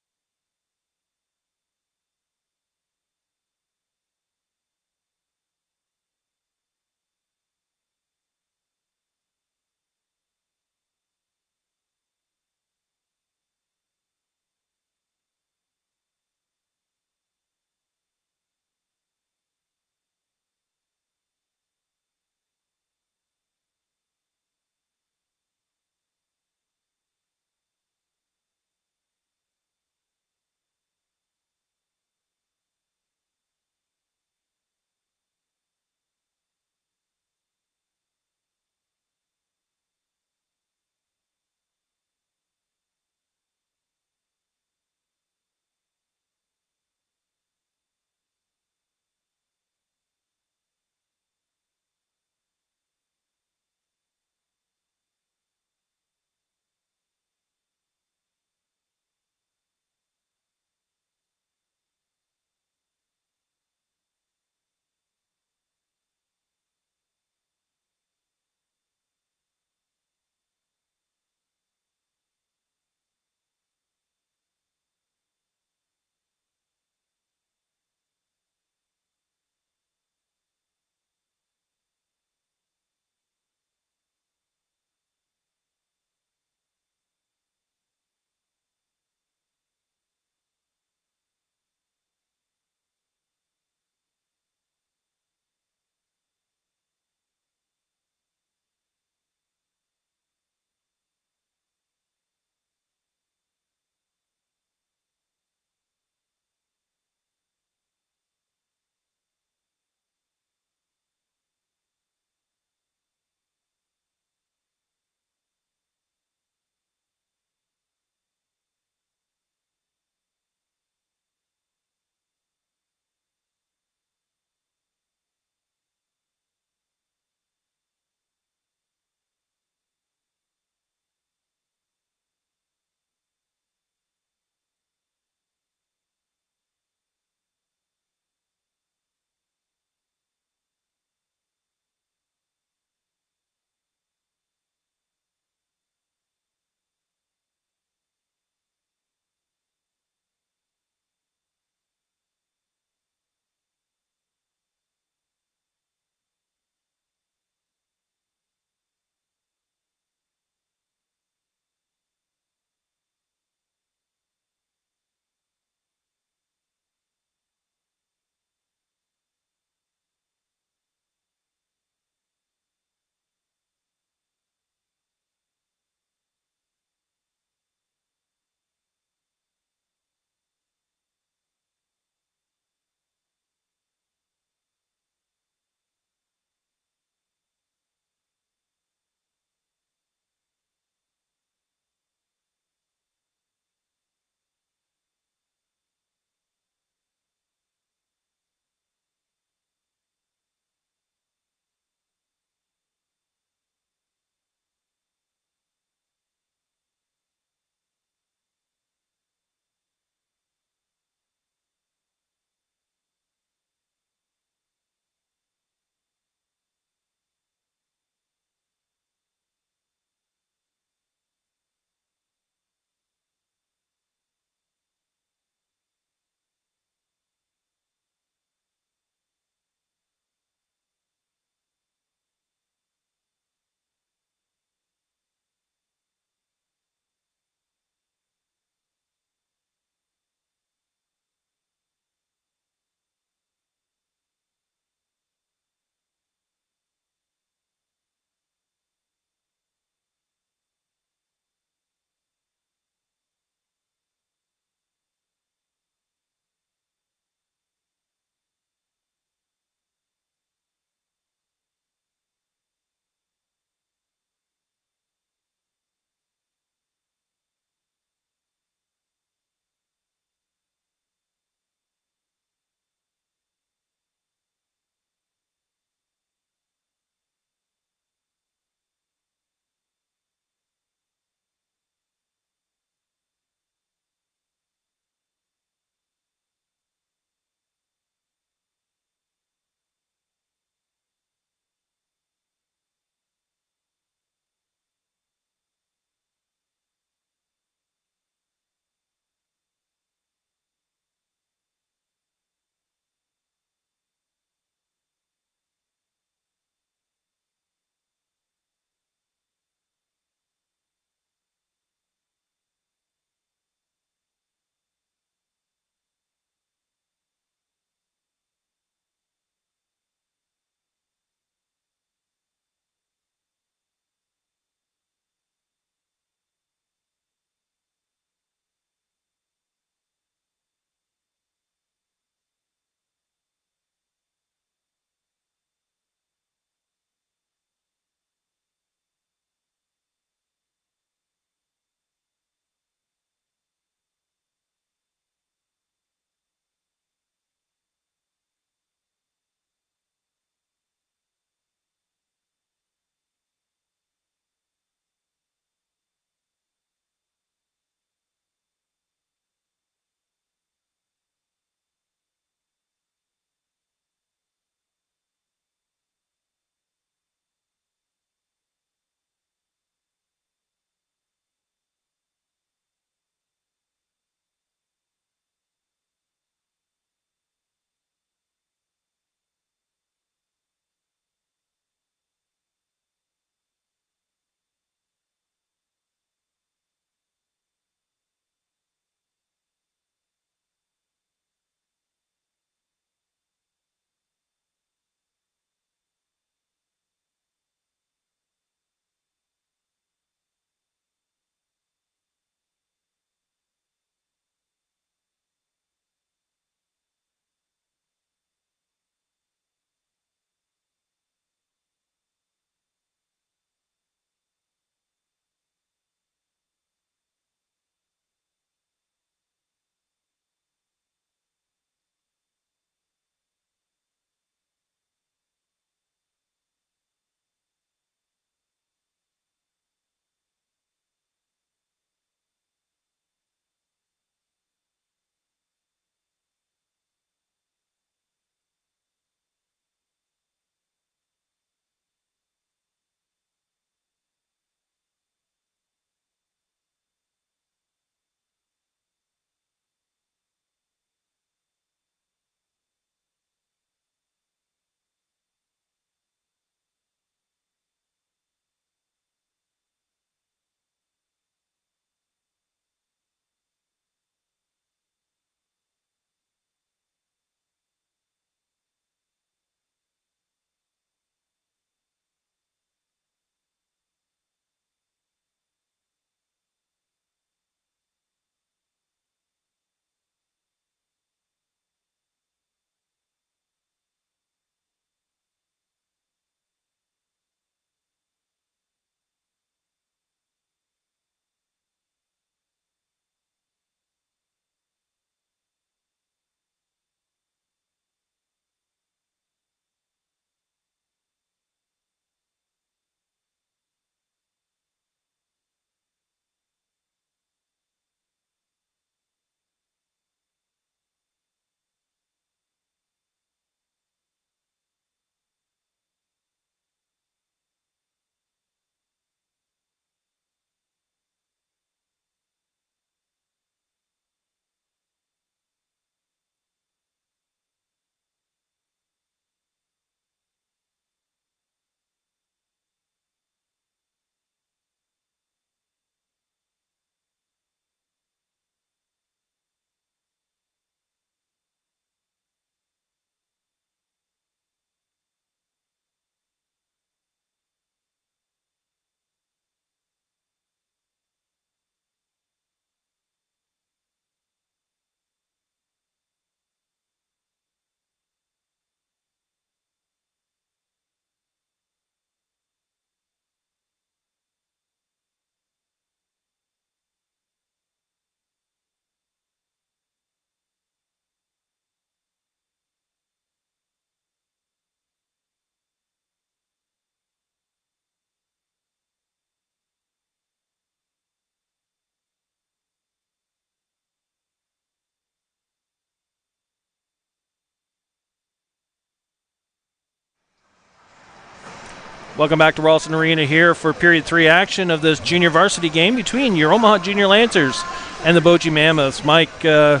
Welcome back to Ralston Arena here for period 3 action of this junior varsity game between your Omaha Junior Lancers and the Boji Mammoths. Mike, 2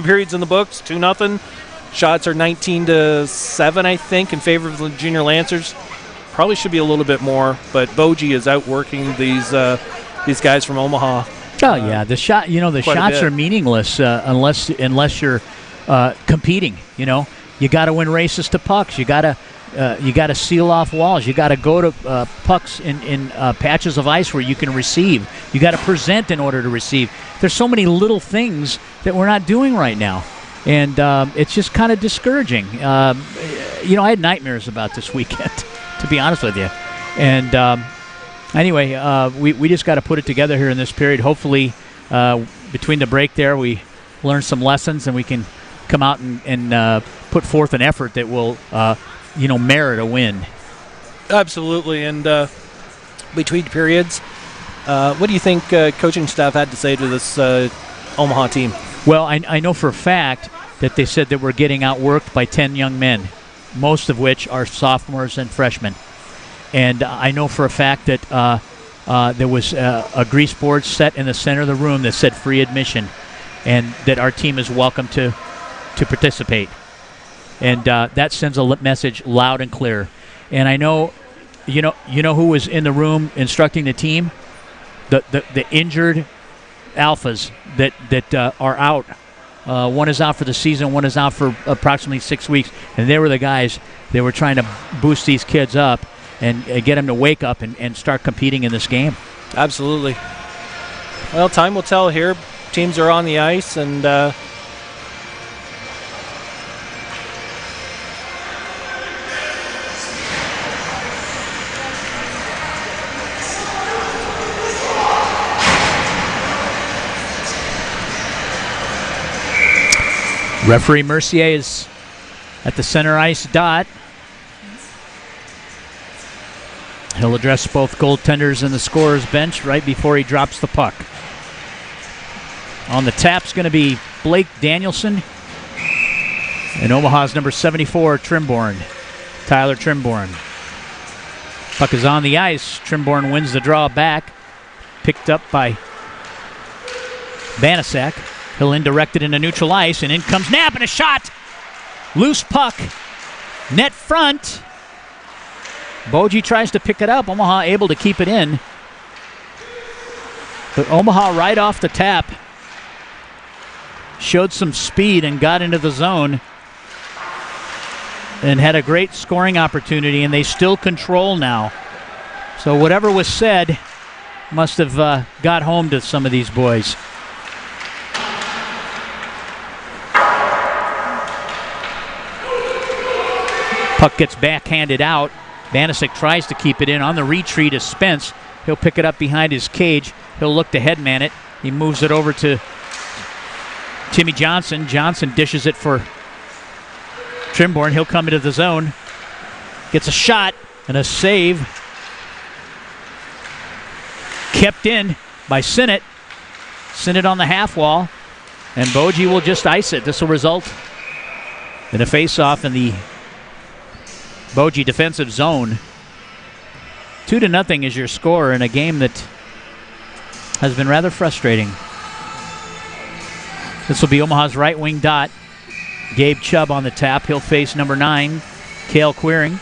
periods in the books, 2-0. Shots are 19-7, I think, in favor of the junior Lancers. Probably should be a little bit more, but Boji is outworking these guys from Omaha. Oh yeah, the shots are meaningless unless you're competing. You got to win races to pucks. You got to seal off walls. You got to go to pucks in patches of ice where you can receive. You got to present in order to receive. There's so many little things that we're not doing right now, and it's just kind of discouraging. I had nightmares about this weekend, to be honest with you. And anyway, we just got to put it together here in this period. Hopefully, between the break there, we learn some lessons and we can come out and put forth an effort that will merit a win. Absolutely. And between periods, what do you think coaching staff had to say to this Omaha team? Well, I know for a fact that they said that we're getting outworked by 10 young men, most of which are sophomores and freshmen. And I know for a fact that there was a grease board set in the center of the room that said free admission, and that our team is welcome to participate. And that sends a message loud and clear. And I know, you know who was in the room instructing the team? The injured alphas that are out. One is out for the season. One is out for approximately 6 weeks. And they were the guys that were trying to boost these kids up and get them to wake up and start competing in this game. Absolutely. Well, time will tell here. Teams are on the ice, and referee Mercier is at the center ice dot. He'll address both goaltenders and the scorer's bench right before he drops the puck. On the tap's going to be Blake Danielson. And Omaha's number 74, Trimborn. Tyler Trimborn. Puck is on the ice. Trimborn wins the draw back. Picked up by Banaszak. He'll indirect it into neutral ice, and in comes Knapp, and a shot! Loose puck. Net front. Boji tries to pick it up. Omaha able to keep it in. But Omaha right off the tap showed some speed and got into the zone and had a great scoring opportunity, and they still control now. So whatever was said must have got home to some of these boys. Puck gets backhanded out. Banaszak tries to keep it in. On the retreat is Spence. He'll pick it up behind his cage. He'll look to headman it. He moves it over to Timmy Johnson. Johnson dishes it for Trimborn. He'll come into the zone. Gets a shot and a save. Kept in by Sinnott. Sinnott on the half wall. And Boji will just ice it. This will result in a face-off in the Boji defensive zone. 2-0 is your score in a game that has been rather frustrating. This will be Omaha's right wing dot. Gabe Chubb on the tap. He'll face number 9, Cale Queering.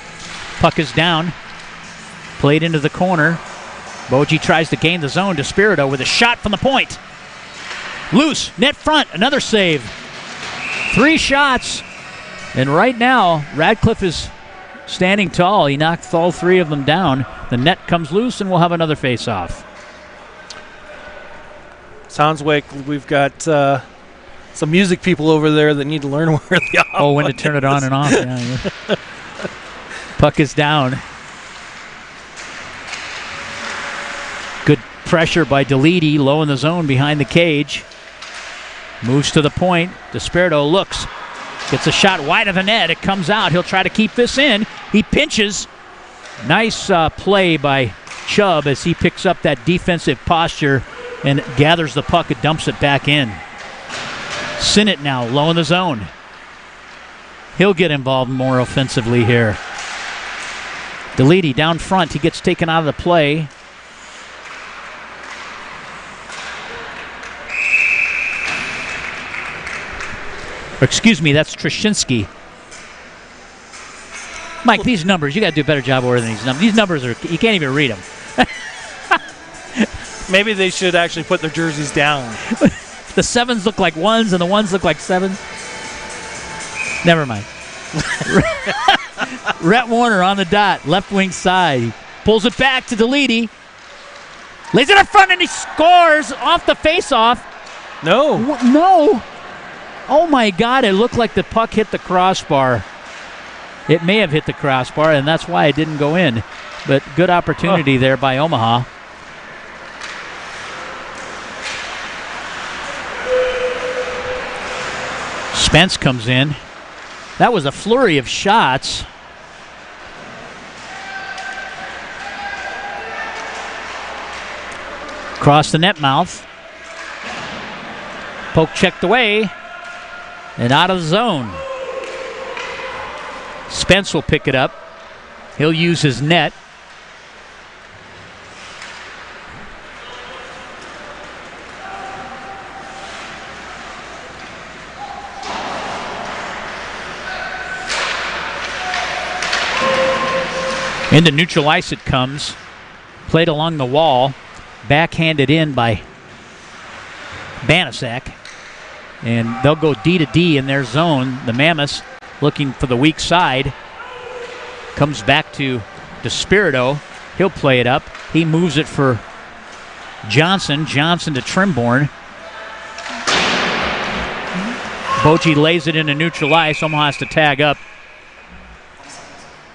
Puck is down. Played into the corner. Boji tries to gain the zone. DeSpirito with a shot from the point. Loose. Net front. Another save. 3 shots. And right now, Radcliffe is standing tall. He knocked all 3 of them down. The net comes loose, and we'll have another face-off. Sounds like we've got some music people over there that need to learn where the off when to turn it on and off. Yeah. Puck is down. Good pressure by Deledy, low in the zone behind the cage. Moves to the point. DeSpirito looks. Gets a shot wide of the net. It comes out. He'll try to keep this in. He pinches. Nice play by Chubb as he picks up that defensive posture and gathers the puck and dumps it back in. Sinnott now low in the zone. He'll get involved more offensively here. Deledy down front. He gets taken out of the play. Excuse me, that's Trushinsky. Mike, these numbers, you got to do a better job ordering these numbers. These numbers are, you can't even read them. Maybe they should actually put their jerseys down. The 7s look like 1s and the 1s look like 7s. Never mind. Rhett Warner on the dot, left wing side. He pulls it back to Deledy. Lays it in front and he scores off the face-off. No. Oh my God, it looked like the puck hit the crossbar. It may have hit the crossbar, and that's why it didn't go in. But good opportunity there by Omaha. Spence comes in. That was a flurry of shots. Across the net mouth. Poke checked away. And out of the zone. Spence will pick it up. He'll use his net. Into neutral ice it comes. Played along the wall. Backhanded in by Banaszak. And they'll go D to D in their zone. The Mammoths looking for the weak side. Comes back to DeSpirito. He'll play it up. He moves it for Johnson. Johnson to Trimborn. Boji lays it into neutral ice. Omaha has to tag up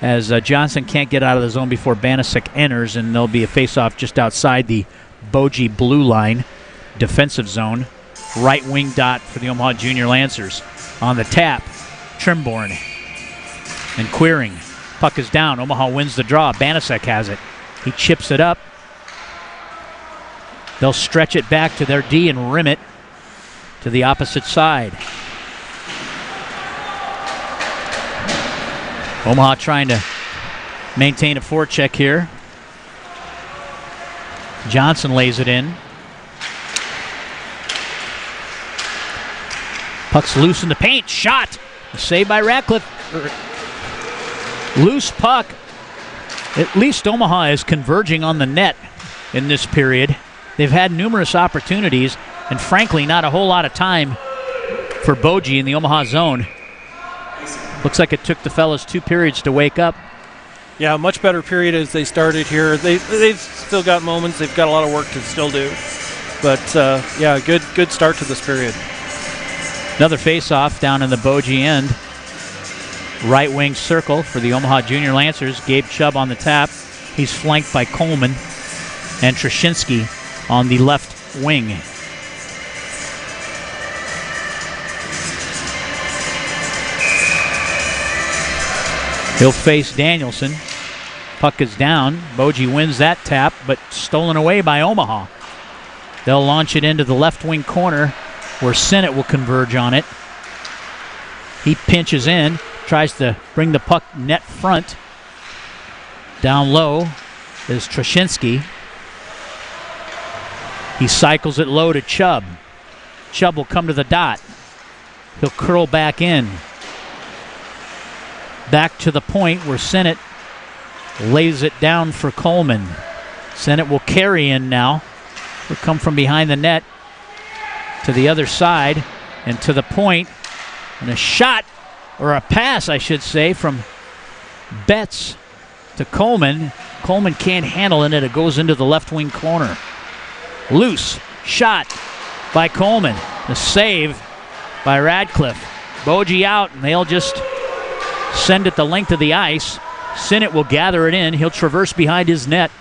as Johnson can't get out of the zone before Banaszak enters, and there'll be a face-off just outside the Boji blue line defensive zone. Right wing dot for the Omaha Junior Lancers. On the tap, Trimborn and Queering. Puck is down. Omaha wins the draw. Banaszak has it. He chips it up. They'll stretch it back to their D and rim it to the opposite side. Omaha trying to maintain a forecheck here. Johnson lays it in. Puck's loose in the paint. Shot. Saved by Ratcliffe. Loose puck. At least Omaha is converging on the net in this period. They've had numerous opportunities, and frankly, not a whole lot of time for Boji in the Omaha zone. Looks like it took the fellas 2 periods to wake up. Yeah, much better period as they started here. They've still got moments. They've got a lot of work to still do. But, yeah, good start to this period. Another face-off down in the Boji end. Right wing circle for the Omaha Junior Lancers. Gabe Chubb on the tap. He's flanked by Coleman and Trushinsky on the left wing. He'll face Danielson. Puck is down. Boji wins that tap, but stolen away by Omaha. They'll launch it into the left wing corner where Sinnott will converge on it. He pinches in, tries to bring the puck net front. Down low is Trushinsky. He cycles it low to Chubb. Chubb will come to the dot. He'll curl back in. Back to the point where Sinnott lays it down for Coleman. Sinnott will carry in now. He'll come from behind the net to the other side and to the point. And a shot, or a pass, I should say, from Betts to Coleman. Coleman can't handle it, and it goes into the left wing corner. Loose shot by Coleman. The save by Radcliffe. Boji out, and they'll just send it the length of the ice. Sinnott will gather it in. He'll traverse behind his net.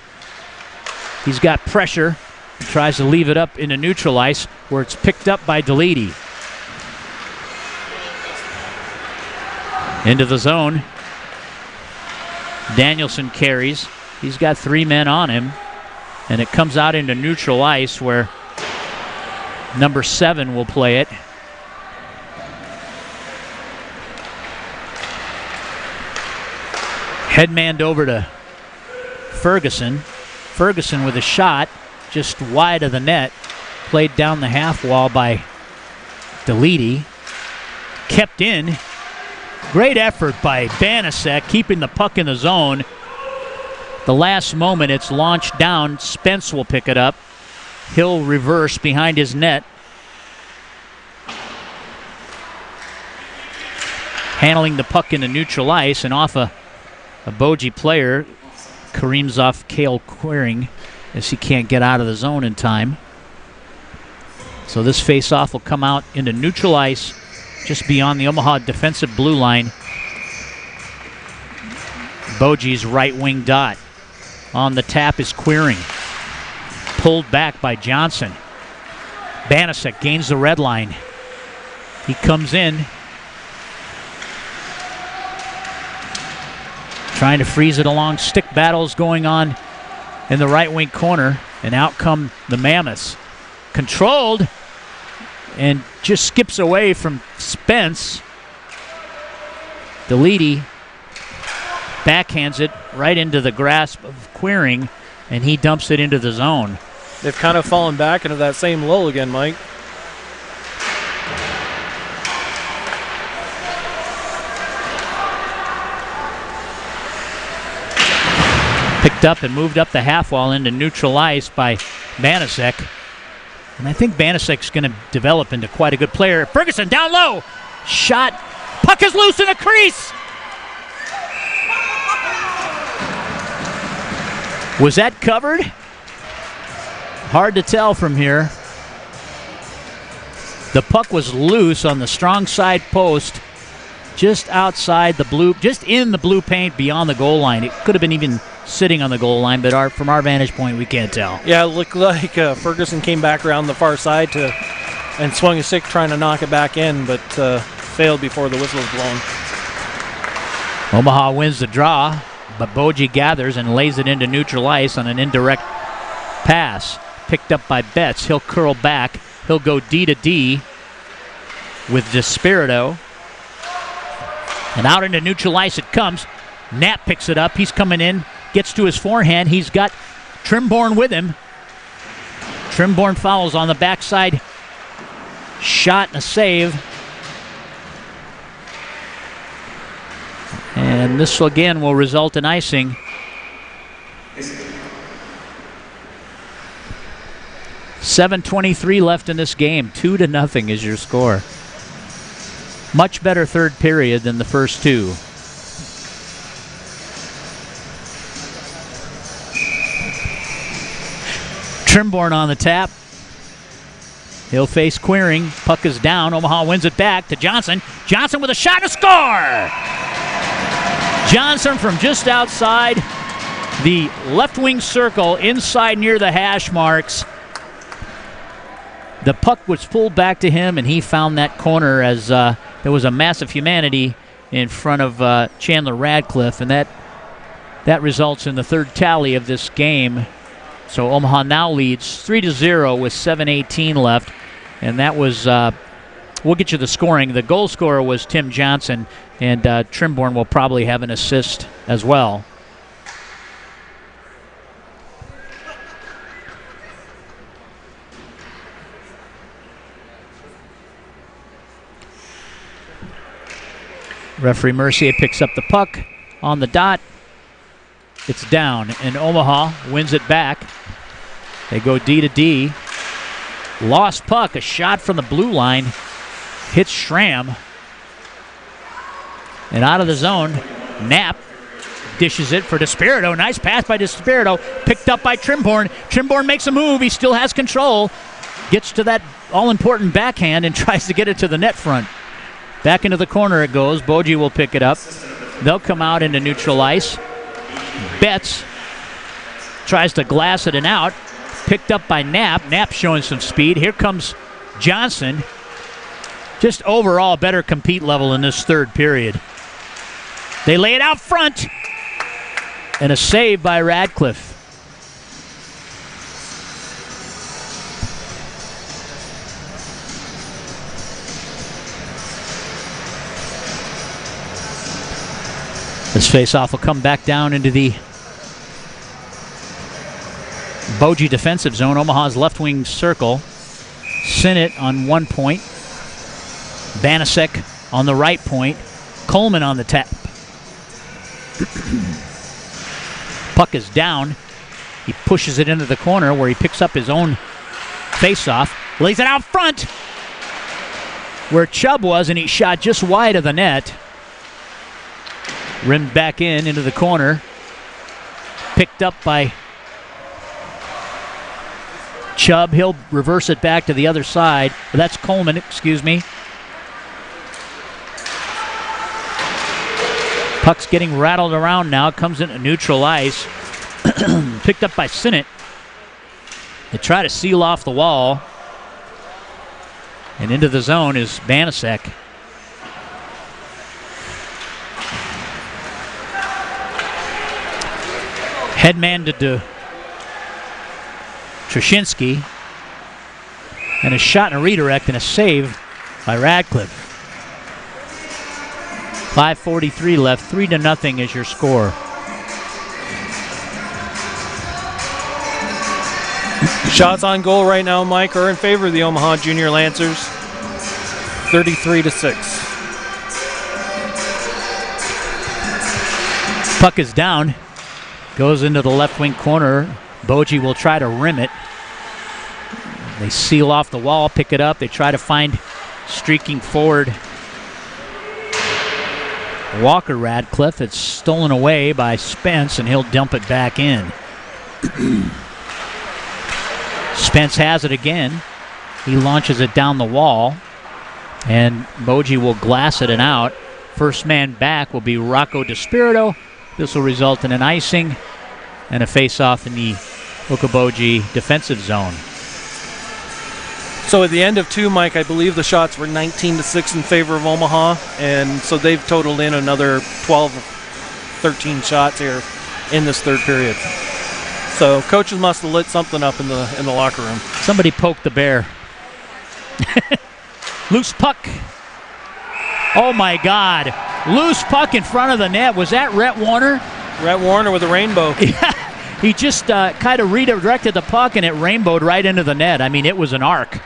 He's got pressure. He tries to leave it up into neutral ice where it's picked up by Deledy. Into the zone. Danielson carries. He's got 3 men on him. And it comes out into neutral ice where number 7 will play it. Headmanned over to Ferguson. Ferguson with a shot just wide of the net. Played down the half wall by Deledy. Kept in. Great effort by Banasek, keeping the puck in the zone. The last moment, it's launched down. Spence will pick it up. He'll reverse behind his net. Handling the puck into neutral ice and off a Boji player. Careens off Cale Queering as he can't get out of the zone in time. So this face-off will come out into neutral ice just beyond the Omaha defensive blue line. Boji's right wing dot. On the tap is Queering. Pulled back by Johnson. Banasek gains the red line. He comes in. Trying to freeze it along. Stick battles going on in the right wing corner. And out come the Mammoths. Controlled. And just skips away from Spence. Deledy backhands it right into the grasp of Queering, and he dumps it into the zone. They've kind of fallen back into that same lull again, Mike. Picked up and moved up the half wall into neutral ice by Banasek. And I think Banasek's going to develop into quite a good player. Ferguson down low. Shot. Puck is loose in the crease. Was that covered? Hard to tell from here. The puck was loose on the strong side post, just outside the blue, just in the blue paint beyond the goal line. It could have been even sitting on the goal line, but from our vantage point, we can't tell. Yeah, it looked like Ferguson came back around the far side and swung a stick trying to knock it back in, but failed before the whistle was blown. Omaha wins the draw, but Boji gathers and lays it into neutral ice on an indirect pass. Picked up by Betts. He'll curl back. He'll go D to D with Despirito. And out into neutral ice it comes. Knapp picks it up. He's coming in. Gets to his forehand. He's got Trimborn with him. Trimborn fouls on the backside. Shot and a save. And this again will result in icing. .7:23 left in this game. 2-0 is your score. Much better third period than the first two. Trimborn on the tap. He'll face Queering. Puck is down. Omaha wins it back to Johnson. Johnson with a shot and a score! Johnson from just outside the left wing circle, inside near the hash marks. The puck was pulled back to him, and he found that corner as there was a massive humanity in front of Chandler Radcliffe, and that results in the third tally of this game. So Omaha now leads 3-0 with 7:18 left, and that was, we'll get you the scoring. The goal scorer was Tim Johnson, and Trimborn will probably have an assist as well. Referee Mercier picks up the puck on the dot. It's down, and Omaha wins it back. They go D to D. Lost puck, a shot from the blue line. Hits Schramm. And out of the zone, Knapp dishes it for Despirito. Nice pass by Despirito. Picked up by Trimborn. Trimborn makes a move. He still has control. Gets to that all-important backhand and tries to get it to the net front. Back into the corner it goes. Boji will pick it up. They'll come out into neutral ice. Betts tries to glass it and out. Picked up by Knapp. Knapp showing some speed. Here comes Johnson. Just overall better compete level in this third period. They lay it out front. And a save by Radcliffe. This face-off will come back down into the Boji defensive zone, Omaha's left wing circle. Sinnott on 1 point. Banasek on the right point. Coleman on the tap. Puck is down. He pushes it into the corner where he picks up his own faceoff. Lays it out front where Chubb was, and he shot just wide of the net. Rimmed back into the corner. Picked up by Chubb. He'll reverse it back to the other side. That's Coleman, excuse me. Puck's getting rattled around now. Comes into neutral ice. Picked up by Sinnott. They try to seal off the wall. And into the zone is Banasek. Headman to Trushinsky. And a shot and a redirect and a save by Radcliffe. 5:43 left. 3-0 is your score. Shots on goal right now, Mike, are in favor of the Omaha Junior Lancers. 33-6. Puck is down. Goes into the left wing corner. Boji will try to rim it. They seal off the wall, pick it up. They try to find streaking forward Walker Radcliffe. It's stolen away by Spence, and he'll dump it back in. Spence has it again. He launches it down the wall, and Boji will glass it and out. First man back will be Rocco DeSpirito. This will result in an icing and a face-off in the Okoboji defensive zone. So at the end of 2, Mike, I believe the shots were 19-6 in favor of Omaha, and so they've totaled in another 12, 13 shots here in this third period. So coaches must have lit something up in the locker room. Somebody poked the bear. Loose puck. Oh my God! Loose puck in front of the net. Was that Rhett Warner? Rhett Warner with a rainbow. Yeah, he just kind of redirected the puck, and it rainbowed right into the net. I mean, it was an arc.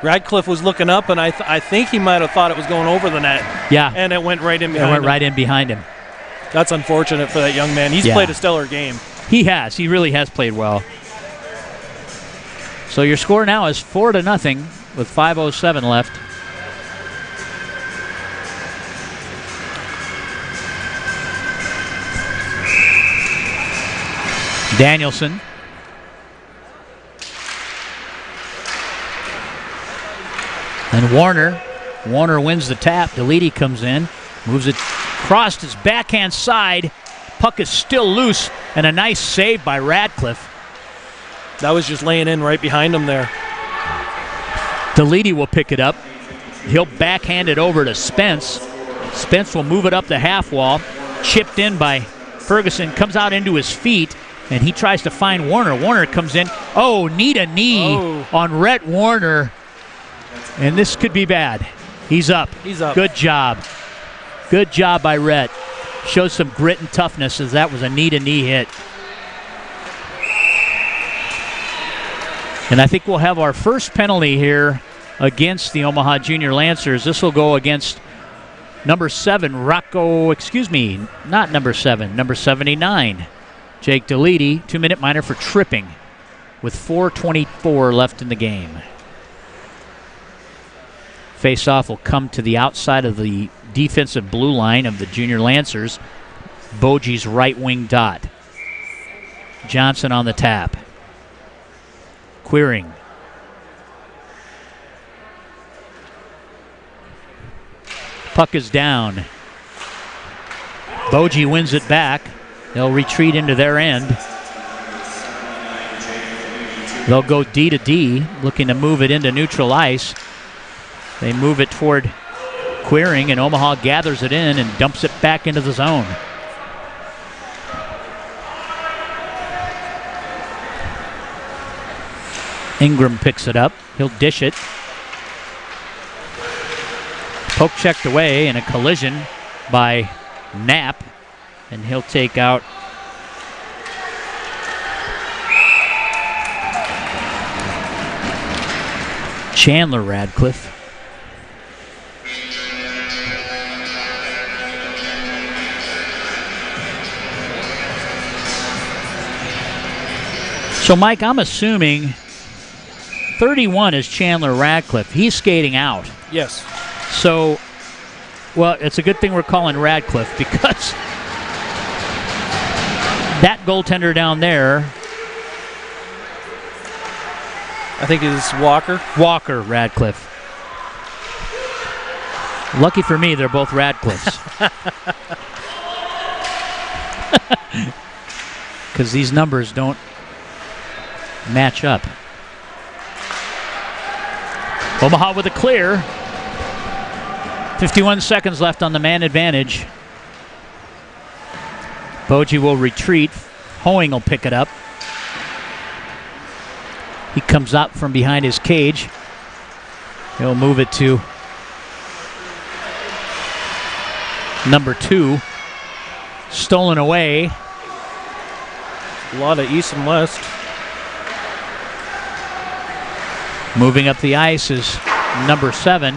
Radcliffe was looking up, and I think he might have thought it was going over the net. Yeah. And it went right in behind him. It went right in behind him. That's unfortunate for that young man. He's played a stellar game. He has. He really has played well. So your score now is 4-0 with 5:07 left. Danielson. And Warner. Warner wins the tap. Deledy comes in. Moves it across his backhand side. Puck is still loose. And a nice save by Radcliffe. That was just laying in right behind him there. Deledy will pick it up. He'll backhand it over to Spence. Spence will move it up the half wall. Chipped in by Ferguson. Comes out into his feet. And he tries to find Warner. Warner comes in. Oh, knee to knee on Rhett Warner. And this could be bad. He's up. He's up. Good job. Good job by Rhett. Shows some grit and toughness as that was a knee to knee hit. And I think we'll have our first penalty here against the Omaha Junior Lancers. This will go against number 7, not number 7, number 79. Jake Deledy, 2-minute minor for tripping with 4:24 left in the game. Face-off will come to the outside of the defensive blue line of the Junior Lancers. Boji's right wing dot. Johnson on the tap. Queering. Puck is down. Boji wins it back. They'll retreat into their end. They'll go D to D, looking to move it into neutral ice. They move it toward Queering, and Omaha gathers it in and dumps it back into the zone. Ingram picks it up. He'll dish it. Poke checked away, and a collision by Knapp. And he'll take out Chandler Radcliffe. So, Mike, I'm assuming 31 is Chandler Radcliffe. He's skating out. Yes. So, well, it's a good thing we're calling Radcliffe because that goaltender down there, I think it's Walker. Walker Radcliffe. Lucky for me, they're both Radcliffes. Because these numbers don't match up. Omaha with a clear. 51 seconds left on the man advantage. Boji will retreat. Hoeing will pick it up. He comes up from behind his cage. He'll move it to number 2. Stolen away. A lot of east and west. Moving up the ice is number 7.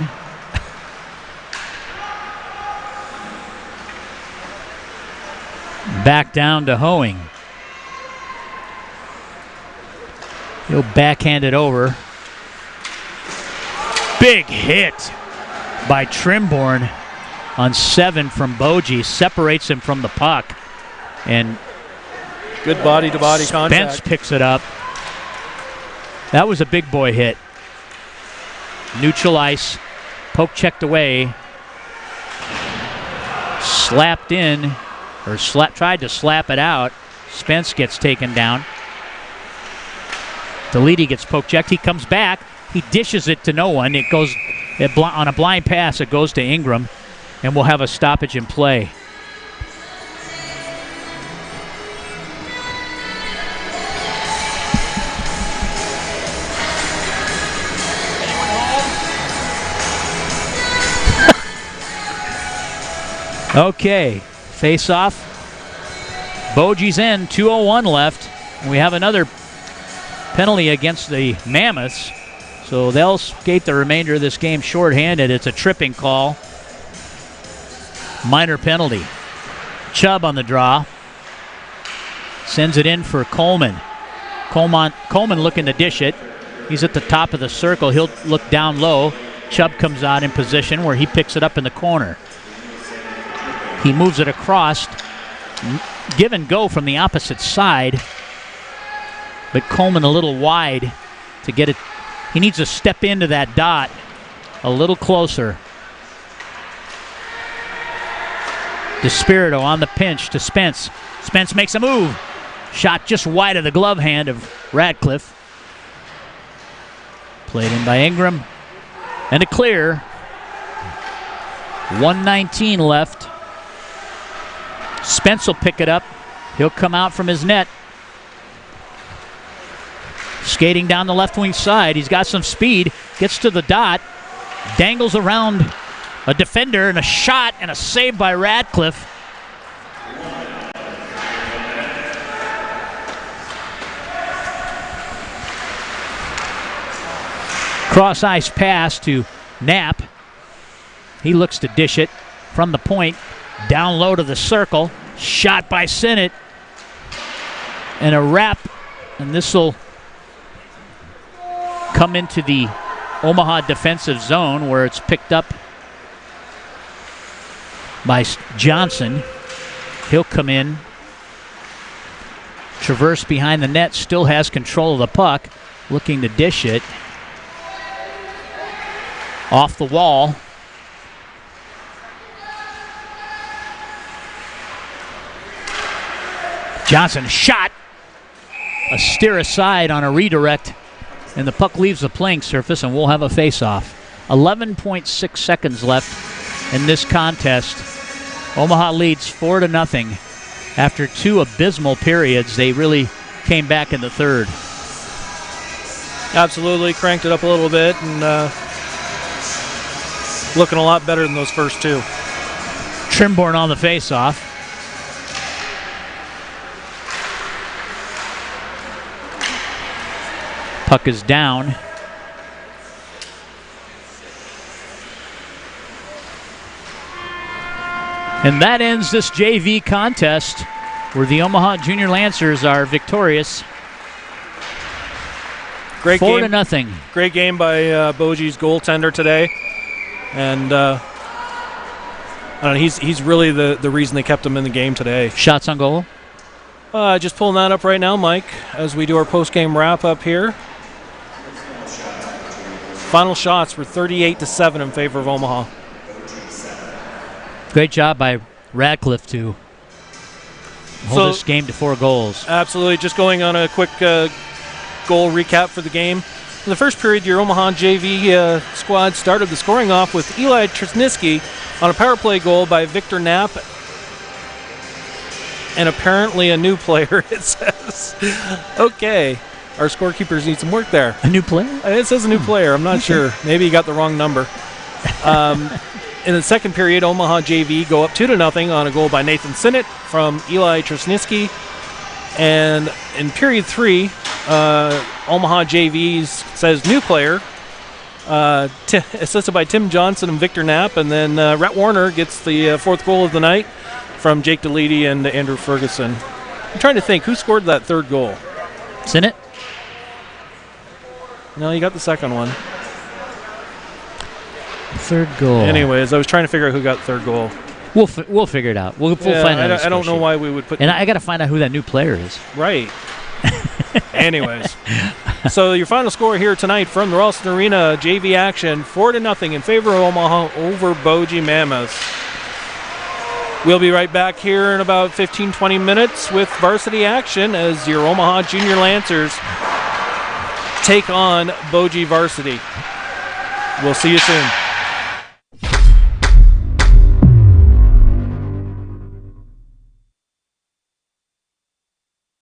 Back down to Hoeing. He'll backhand it over. Big hit by Trimborn on 7 from Boji. Separates him from the puck. And good body-to-body contact. Spence picks it up. That was a big boy hit. Neutral ice. Poke checked away. Slapped in. Or tried to slap it out. Spence gets taken down. Delete gets poke checked. He comes back. He dishes it to no one. It goes on a blind pass. It goes to Ingram. And we'll have a stoppage in play. Okay, face off. Boji's in, 2:01 left. And we have another penalty against the Mammoths. So they'll skate the remainder of this game shorthanded. It's a tripping call. Minor penalty. Chubb on the draw. Sends it in for Coleman. Coleman looking to dish it. He's at the top of the circle. He'll look down low. Chubb comes out in position where he picks it up in the corner. He moves it across. Give and go from the opposite side. But Coleman a little wide to get it. He needs to step into that dot a little closer. DeSpirito on the pinch to Spence. Spence makes a move. Shot just wide of the glove hand of Radcliffe. Played in by Ingram. And a clear. 1:19 left. Spence will pick it up. He'll come out from his net. Skating down the left wing side. He's got some speed. Gets to the dot. Dangles around a defender, and a shot and a save by Radcliffe. Cross ice pass to Knapp. He looks to dish it from the point. Down low to the circle. Shot by Sinnott. And a wrap. And this will come into the Omaha defensive zone where it's picked up by Johnson. He'll come in. Traverse behind the net. Still has control of the puck. Looking to dish it. Off the wall. Johnson shot. A steer aside on a redirect. And the puck leaves the playing surface, and we'll have a face-off. 11.6 seconds left in this contest. Omaha leads 4-0. After 2 abysmal periods, they really came back in the third. Absolutely, cranked it up a little bit, and looking a lot better than those first 2. Trimborn on the face-off. Puck is down. And that ends this JV contest where the Omaha Junior Lancers are victorious. Great 4-0. Great game by Boji's goaltender today. And I don't know, he's really the reason they kept him in the game today. Shots on goal? Just pulling that up right now, Mike, as we do our post-game wrap-up here. Final shots were 38-7 in favor of Omaha. Great job by Radcliffe to hold this game to 4 goals. Absolutely. Just going on a quick goal recap for the game. In the first period, your Omaha JV squad started the scoring off with Eli Tresniski on a power play goal by Victor Knapp. And apparently a new player, it says. Okay. Our scorekeepers need some work there. A new player? It says a new player. I'm not sure. Maybe he got the wrong number. In the second period, Omaha JV go up 2-0 on a goal by Nathan Sinnott from Eli Tresniski. And in period 3, Omaha JV says new player, assisted by Tim Johnson and Victor Knapp. And then Rhett Warner gets the fourth goal of the night from Jake DeLeedy and Andrew Ferguson. I'm trying to think, who scored that third goal? Sinnott? No, you got the second one. Third goal. Anyways, I was trying to figure out who got the third goal. We'll figure it out. We'll find out. I don't know why we would put... And I got to find out who that new player is. Right. Anyways. So your final score here tonight from the Ralston Arena JV action, 4-0 in favor of Omaha over Boji Mammoths. We'll be right back here in about 15-20 minutes with varsity action as your Omaha Junior Lancers take on Boji Varsity. We'll see you soon.